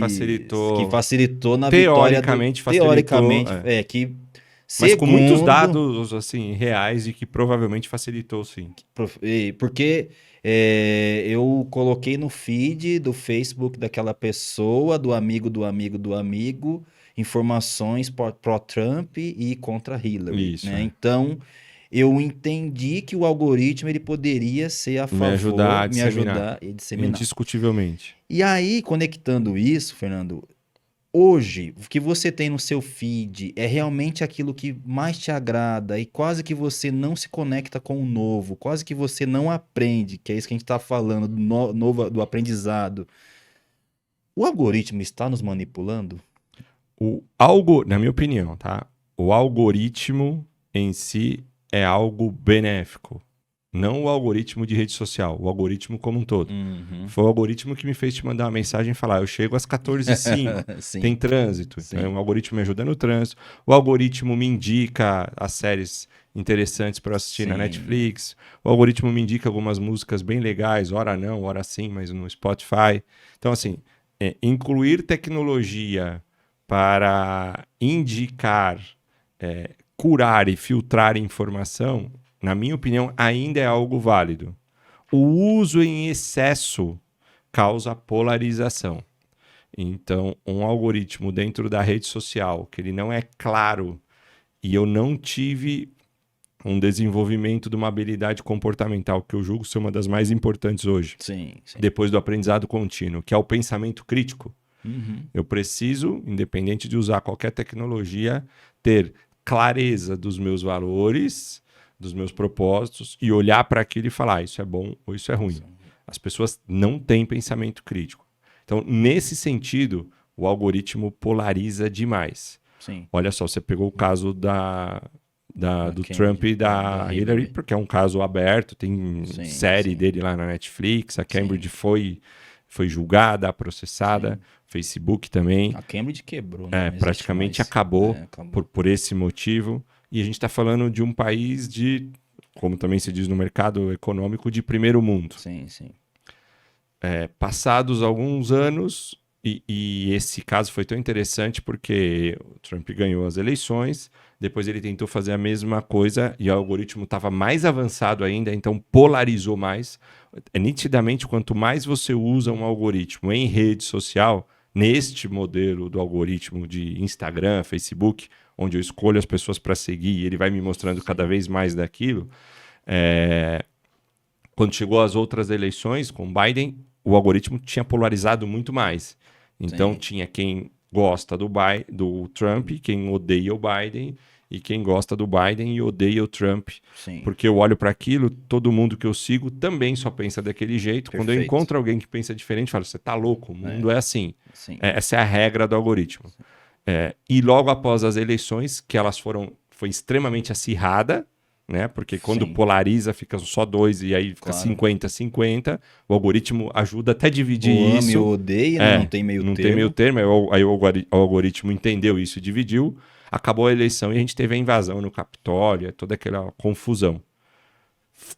Speaker 1: facilitou na
Speaker 2: teoricamente facilitou,
Speaker 1: teoricamente, que
Speaker 2: mas com muitos
Speaker 1: segundo,
Speaker 2: dados assim reais e que provavelmente facilitou, sim.
Speaker 1: porque eu coloquei no feed do Facebook daquela pessoa, do amigo do amigo do amigo, informações pró-Trump e contra Hillary,
Speaker 2: Isso,
Speaker 1: né?
Speaker 2: é.
Speaker 1: Então, eu entendi que o algoritmo ele poderia ser a
Speaker 2: Me
Speaker 1: favor,
Speaker 2: ajudar a
Speaker 1: me
Speaker 2: disseminar.
Speaker 1: ajudar e disseminar.
Speaker 2: Indiscutivelmente.
Speaker 1: E aí, conectando isso, Fernando, hoje, o que você tem no seu feed é realmente aquilo que mais te agrada e quase que você não se conecta com o novo, quase que você não aprende, que é isso que a gente está falando, do aprendizado. O algoritmo está nos manipulando?
Speaker 2: Na minha opinião, tá? O algoritmo em si é algo benéfico. Não o algoritmo de rede social, o algoritmo como um todo.
Speaker 1: Uhum.
Speaker 2: Foi o algoritmo que me fez te mandar uma mensagem e falar, eu chego às 14h05,
Speaker 1: Sim.
Speaker 2: tem trânsito.
Speaker 1: Sim.
Speaker 2: Então, o algoritmo me ajuda no trânsito. O algoritmo me indica as séries interessantes para assistir na
Speaker 1: Sim.
Speaker 2: Netflix. O algoritmo me indica algumas músicas bem legais, ora não, ora sim, mas no Spotify. Então, assim, incluir tecnologia para indicar, curar e filtrar informação, na minha opinião, ainda é algo válido. O uso em excesso causa polarização. Então, um algoritmo dentro da rede social, que ele não é claro, e eu não tive um desenvolvimento de uma habilidade comportamental, que eu julgo ser uma das mais importantes hoje,
Speaker 1: Sim.
Speaker 2: depois do aprendizado contínuo, que é o pensamento crítico.
Speaker 1: Uhum.
Speaker 2: Eu preciso, independente de usar qualquer tecnologia, ter clareza dos meus valores, dos meus propósitos e olhar para aquilo e falar, isso é bom ou isso é ruim. As pessoas não têm pensamento crítico. Então, nesse sentido, o algoritmo polariza demais.
Speaker 1: Sim.
Speaker 2: Olha só, você pegou o caso do
Speaker 1: Cambridge,
Speaker 2: Trump e da
Speaker 1: da
Speaker 2: Hillary,
Speaker 1: Hillary.
Speaker 2: porque é um caso aberto, tem
Speaker 1: Sim,
Speaker 2: série
Speaker 1: sim.
Speaker 2: dele lá na Netflix, a Cambridge
Speaker 1: Sim.
Speaker 2: foi julgada, processada, Facebook também.
Speaker 1: A Cambridge quebrou, né? Não existe
Speaker 2: Praticamente
Speaker 1: mais.
Speaker 2: acabou,
Speaker 1: Acabou.
Speaker 2: por esse motivo. E a gente está falando de um país como também se diz no mercado econômico, de primeiro mundo.
Speaker 1: Sim.
Speaker 2: Passados alguns anos, e esse caso foi tão interessante porque o Trump ganhou as eleições, depois ele tentou fazer a mesma coisa e o algoritmo estava mais avançado ainda, então polarizou mais. Nitidamente, quanto mais você usa um algoritmo em rede social, neste modelo do algoritmo de Instagram, Facebook, onde eu escolho as pessoas para seguir e ele vai me mostrando cada vez mais daquilo, quando chegou às outras eleições com Biden, o algoritmo tinha polarizado muito mais. Então, tinha quem gosta do Trump, quem odeia o Biden, e quem gosta do Biden e odeia o Trump.
Speaker 1: Sim.
Speaker 2: Porque eu olho para aquilo, todo mundo que eu sigo também só pensa daquele jeito.
Speaker 1: Perfeito.
Speaker 2: Quando eu encontro alguém que pensa diferente, eu falo, você tá louco, o mundo é assim.
Speaker 1: Sim.
Speaker 2: Essa é a regra do algoritmo. E logo após as eleições, que foi extremamente acirrada, né? Porque quando polariza, fica só 2 e aí fica 50-50. O algoritmo ajuda até a dividir
Speaker 1: o
Speaker 2: isso.
Speaker 1: Ame ou odeia, né? Não tem meio termo.
Speaker 2: Não tem meio termo. Aí o algoritmo entendeu isso e dividiu. Acabou a eleição e a gente teve a invasão no Capitólio, toda aquela confusão.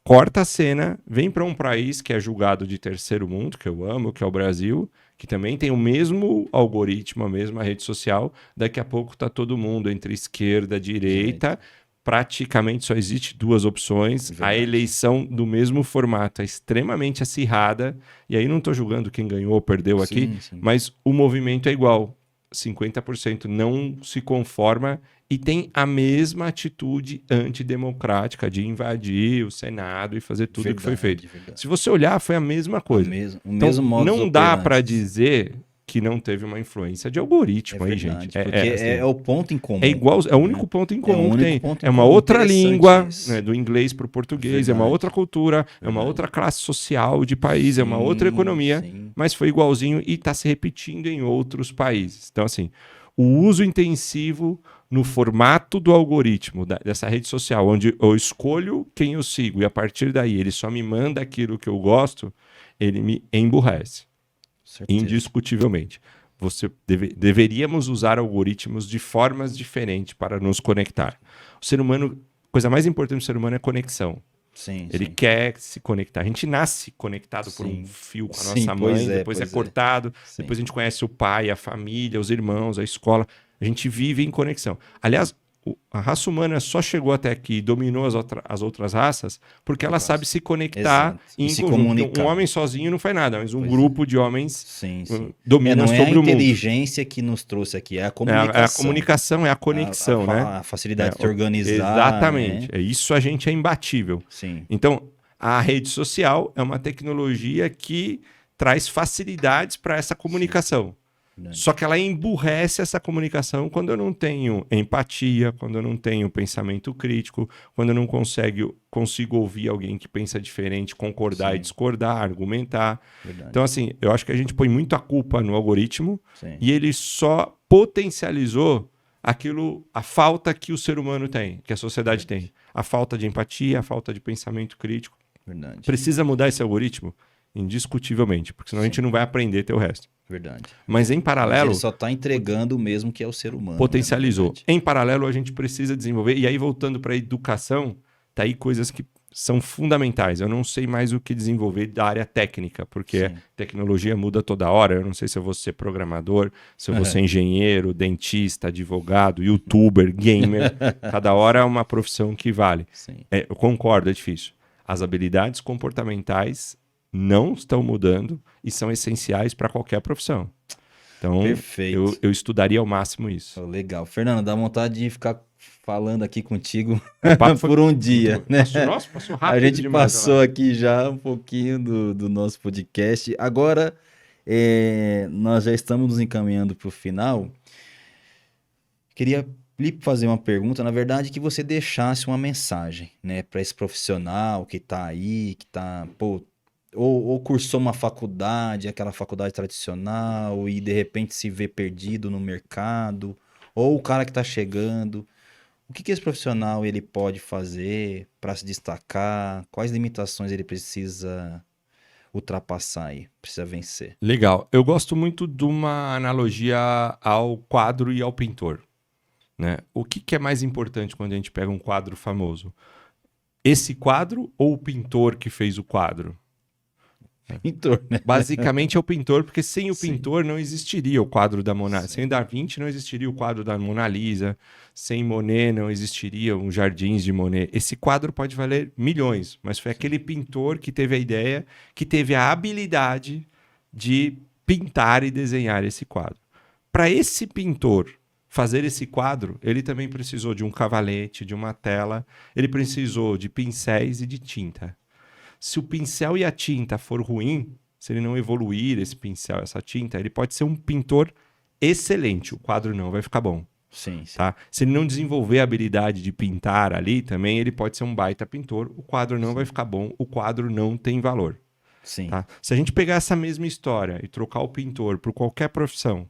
Speaker 2: Corta a cena, vem para um país que é julgado de terceiro mundo, que eu amo, que é o Brasil, que também tem o mesmo algoritmo, a mesma rede social. Daqui a pouco está todo mundo entre esquerda e direita. Praticamente só existe 2 opções.
Speaker 1: Verdade.
Speaker 2: A eleição do mesmo formato é extremamente acirrada. E aí não estou julgando quem ganhou ou perdeu aqui, mas o movimento é igual. 50% não se conforma e tem a mesma atitude antidemocrática de invadir o Senado e fazer tudo o que foi feito. Se você olhar, foi a mesma coisa.
Speaker 1: O mesmo modo
Speaker 2: não dá para dizer que não teve uma influência de algoritmo aí,
Speaker 1: verdade,
Speaker 2: gente.
Speaker 1: porque
Speaker 2: assim,
Speaker 1: é o ponto em comum.
Speaker 2: é igual, é o
Speaker 1: né?
Speaker 2: único ponto em
Speaker 1: É o
Speaker 2: comum que
Speaker 1: único
Speaker 2: tem.
Speaker 1: ponto em
Speaker 2: É uma
Speaker 1: comum.
Speaker 2: outra
Speaker 1: Interessante
Speaker 2: língua,
Speaker 1: isso.
Speaker 2: né, do inglês para o português, é uma
Speaker 1: Verdade.
Speaker 2: outra cultura, é uma
Speaker 1: Verdade.
Speaker 2: outra classe social de país, é uma outra economia,
Speaker 1: Sim.
Speaker 2: mas foi igualzinho e está se repetindo em outros países. Então, assim, o uso intensivo no formato do algoritmo dessa rede social, onde eu escolho quem eu sigo e a partir daí ele só me manda aquilo que eu gosto, ele me emburrece,
Speaker 1: Certeza.
Speaker 2: indiscutivelmente. Deveríamos usar algoritmos de formas diferentes para nos conectar. O ser humano, a coisa mais importante do ser humano é conexão.
Speaker 1: Sim,
Speaker 2: Ele
Speaker 1: sim.
Speaker 2: quer se conectar. A gente nasce conectado por um
Speaker 1: Sim.
Speaker 2: fio com a
Speaker 1: Sim,
Speaker 2: nossa
Speaker 1: pois
Speaker 2: mãe,
Speaker 1: é,
Speaker 2: depois é
Speaker 1: pois é.
Speaker 2: cortado,
Speaker 1: Sim.
Speaker 2: depois a gente conhece o pai, a família, os irmãos, a escola. A gente vive em conexão. Aliás, a raça humana só chegou até aqui e dominou as outras raças porque ela sabe se conectar
Speaker 1: Exato.
Speaker 2: em
Speaker 1: E se
Speaker 2: conjunto. Porque
Speaker 1: comunicar.
Speaker 2: um homem sozinho não faz nada, mas um
Speaker 1: Pois
Speaker 2: grupo de homens
Speaker 1: Sim, sim.
Speaker 2: domina
Speaker 1: não é
Speaker 2: sobre
Speaker 1: a
Speaker 2: o mundo.
Speaker 1: inteligência que nos trouxe aqui, é a
Speaker 2: É
Speaker 1: comunicação.
Speaker 2: a comunicação, é a conexão, né?
Speaker 1: A facilidade de se
Speaker 2: É,
Speaker 1: organizar.
Speaker 2: exatamente.
Speaker 1: Né?
Speaker 2: É isso, a gente é imbatível.
Speaker 1: Sim.
Speaker 2: Então, a rede social é uma tecnologia que traz facilidades para essa comunicação.
Speaker 1: Verdade.
Speaker 2: Só que ela emburrece essa comunicação quando eu não tenho empatia, quando eu não tenho pensamento crítico, quando eu não consigo ouvir alguém que pensa diferente, concordar
Speaker 1: Sim.
Speaker 2: e discordar, argumentar.
Speaker 1: Verdade.
Speaker 2: Então, assim, eu acho que a gente põe muito a culpa no algoritmo
Speaker 1: Sim.
Speaker 2: e ele só potencializou a falta que o ser humano tem, que a sociedade tem. A falta de empatia, a falta de pensamento crítico.
Speaker 1: Verdade.
Speaker 2: Precisa mudar esse algoritmo? Indiscutivelmente, porque senão a gente não vai aprender a ter o resto.
Speaker 1: Verdade.
Speaker 2: Mas em
Speaker 1: Mas
Speaker 2: paralelo,
Speaker 1: ele só está entregando o mesmo que é o ser humano.
Speaker 2: potencializou.
Speaker 1: Né? Verdade.
Speaker 2: Em paralelo, a gente precisa desenvolver. E aí, voltando para a educação, tá aí coisas que são fundamentais. Eu não sei mais o que desenvolver da área técnica, porque
Speaker 1: Sim.
Speaker 2: tecnologia muda toda hora. Eu não sei se eu vou ser programador, se eu vou ser engenheiro, dentista, advogado, youtuber, gamer. Cada hora é uma profissão que vale.
Speaker 1: Sim.
Speaker 2: Eu concordo, é difícil. As habilidades comportamentais não estão mudando e são essenciais para qualquer profissão. Então,
Speaker 1: Perfeito.
Speaker 2: eu estudaria ao máximo isso.
Speaker 1: Oh, legal. Fernando, dá vontade de ficar falando aqui contigo
Speaker 2: papo foi
Speaker 1: por um dia, né?
Speaker 2: Passou rápido
Speaker 1: A gente
Speaker 2: demais,
Speaker 1: passou aqui já um pouquinho do nosso podcast. Agora, nós já estamos nos encaminhando para o final. Queria lhe fazer uma pergunta, na verdade, que você deixasse uma mensagem, né, para esse profissional que está aí, que está, ou cursou uma faculdade, aquela faculdade tradicional, e de repente se vê perdido no mercado, ou o cara que está chegando. O que esse profissional ele pode fazer para se destacar? Quais limitações ele precisa ultrapassar aí, precisa vencer?
Speaker 2: Legal. Eu gosto muito de uma analogia ao quadro e ao pintor, né? O que é mais importante quando a gente pega um quadro famoso? Esse quadro ou o pintor que fez o quadro?
Speaker 1: Pintor, né?
Speaker 2: Basicamente é o pintor, porque sem o
Speaker 1: Sim.
Speaker 2: pintor não existiria o quadro da Mona Lisa.
Speaker 1: Sim.
Speaker 2: Sem Da Vinci não existiria o quadro da Mona Lisa. Sem Monet não existiria os Jardins de Monet. Esse quadro pode valer milhões, mas foi aquele pintor que teve a ideia, que teve a habilidade de pintar e desenhar esse quadro. Para esse pintor fazer esse quadro, ele também precisou de um cavalete, de uma tela, ele precisou de pincéis e de tinta. Se o pincel e a tinta for ruim, se ele não evoluir esse pincel, essa tinta, ele pode ser um pintor excelente. O quadro não vai ficar bom.
Speaker 1: Sim, sim.
Speaker 2: Tá? Se ele não desenvolver a habilidade de pintar ali também, ele pode ser um baita pintor. O quadro não vai ficar bom. O quadro não tem valor.
Speaker 1: Sim.
Speaker 2: Tá? Se a gente pegar essa mesma história e trocar o pintor por qualquer profissão,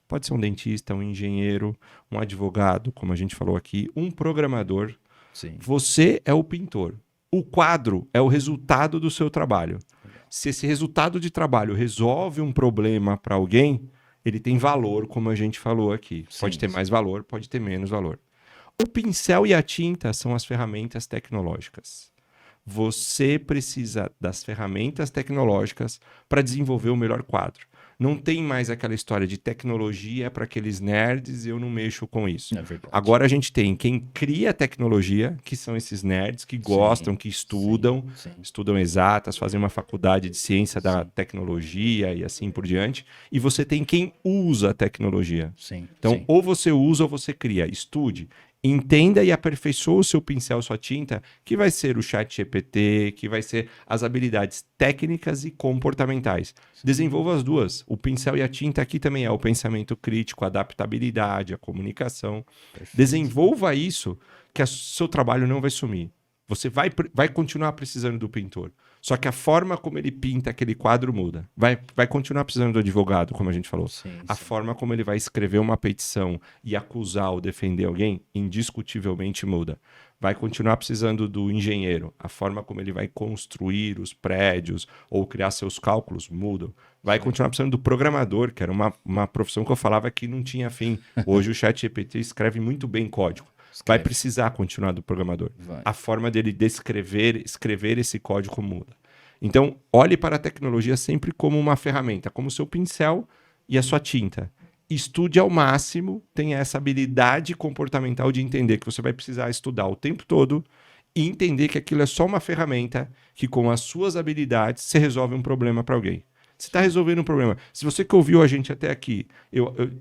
Speaker 2: pode ser um dentista, um engenheiro, um advogado, como a gente falou aqui, um programador.
Speaker 1: Sim.
Speaker 2: Você é o pintor. O quadro é o resultado do seu trabalho. Se esse resultado de trabalho resolve um problema para alguém, ele tem valor, como a gente falou aqui.
Speaker 1: Sim,
Speaker 2: Pode ter
Speaker 1: sim.
Speaker 2: mais valor, pode ter menos valor. O pincel e a tinta são as ferramentas tecnológicas. Você precisa das ferramentas tecnológicas para desenvolver o melhor quadro. Não tem mais aquela história de tecnologia para aqueles nerds e eu não mexo com isso.
Speaker 1: É verdade.
Speaker 2: Agora a gente tem quem cria tecnologia, que são esses nerds que gostam, que estudam,
Speaker 1: Sim.
Speaker 2: estudam exatas, fazem uma faculdade de ciência da tecnologia e assim por diante. E você tem quem usa a tecnologia.
Speaker 1: Sim.
Speaker 2: Então,
Speaker 1: sim.
Speaker 2: ou você usa ou você cria. Estude. Entenda e aperfeiçoe o seu pincel, sua tinta, que vai ser o ChatGPT, que vai ser as habilidades técnicas e comportamentais. Desenvolva as duas. O pincel e a tinta aqui também é o pensamento crítico, a adaptabilidade, a comunicação.
Speaker 1: Perfeito.
Speaker 2: Desenvolva isso, que o seu trabalho não vai sumir. Você vai continuar precisando do pintor. Só que a forma como ele pinta aquele quadro muda. Vai continuar precisando do advogado, como a gente falou.
Speaker 1: Sim,
Speaker 2: A forma como ele vai escrever uma petição e acusar ou defender alguém, indiscutivelmente muda. Vai continuar precisando do engenheiro. A forma como ele vai construir os prédios ou criar seus cálculos mudam. Vai continuar precisando do programador, que era uma profissão que eu falava que não tinha fim. Hoje o ChatGPT escreve muito bem código. Vai precisar continuar do programador. A forma dele escrever esse código muda. Então, olhe para a tecnologia sempre como uma ferramenta, como o seu pincel e a sua tinta. Estude ao máximo, tenha essa habilidade comportamental de entender que você vai precisar estudar o tempo todo e entender que aquilo é só uma ferramenta que, com as suas habilidades, você resolve um problema para alguém. Você está resolvendo um problema. Se você que ouviu a gente até aqui,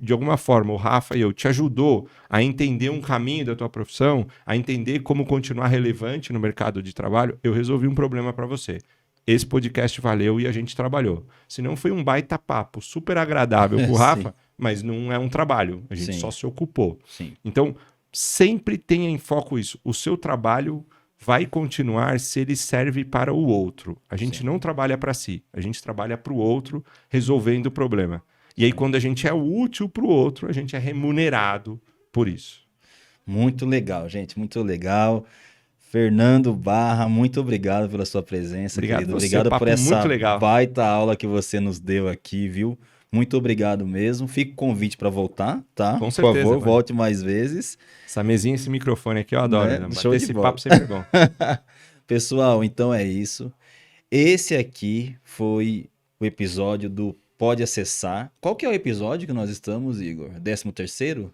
Speaker 2: de alguma forma, o Rafa e eu, te ajudou a entender um caminho da tua profissão, a entender como continuar relevante no mercado de trabalho, eu resolvi um problema para você. Esse podcast valeu e a gente trabalhou. Se não foi um baita papo super agradável com o Rafa, mas não é um trabalho. A gente só se ocupou.
Speaker 1: Sim.
Speaker 2: Então, sempre tenha em foco isso. O seu trabalho vai continuar se ele serve para o outro. A gente não trabalha para si, a gente trabalha para o outro resolvendo o problema. E aí, quando a gente é útil para o outro, a gente é remunerado por isso.
Speaker 1: Muito legal, gente, muito legal. Fernando Barra, muito obrigado pela sua presença, querido. Obrigado por essa baita aula que você nos deu aqui, viu? Muito obrigado mesmo. Fica o convite para voltar, tá?
Speaker 2: Com certeza.
Speaker 1: Por favor, volte mais vezes.
Speaker 2: Essa mesinha, esse microfone aqui, eu adoro. Né?
Speaker 1: Bater
Speaker 2: esse papo sempre é bom.
Speaker 1: Pessoal, então é isso. Esse aqui foi o episódio do Pode Acessar. Qual que é o episódio que nós estamos, Igor? 13º?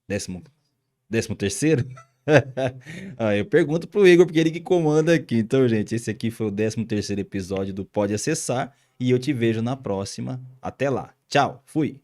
Speaker 1: 13º? Eu pergunto pro Igor, porque ele que comanda aqui. Então, gente, esse aqui foi o 13º episódio do Pode Acessar. E eu te vejo na próxima. Até lá. Tchau. Fui.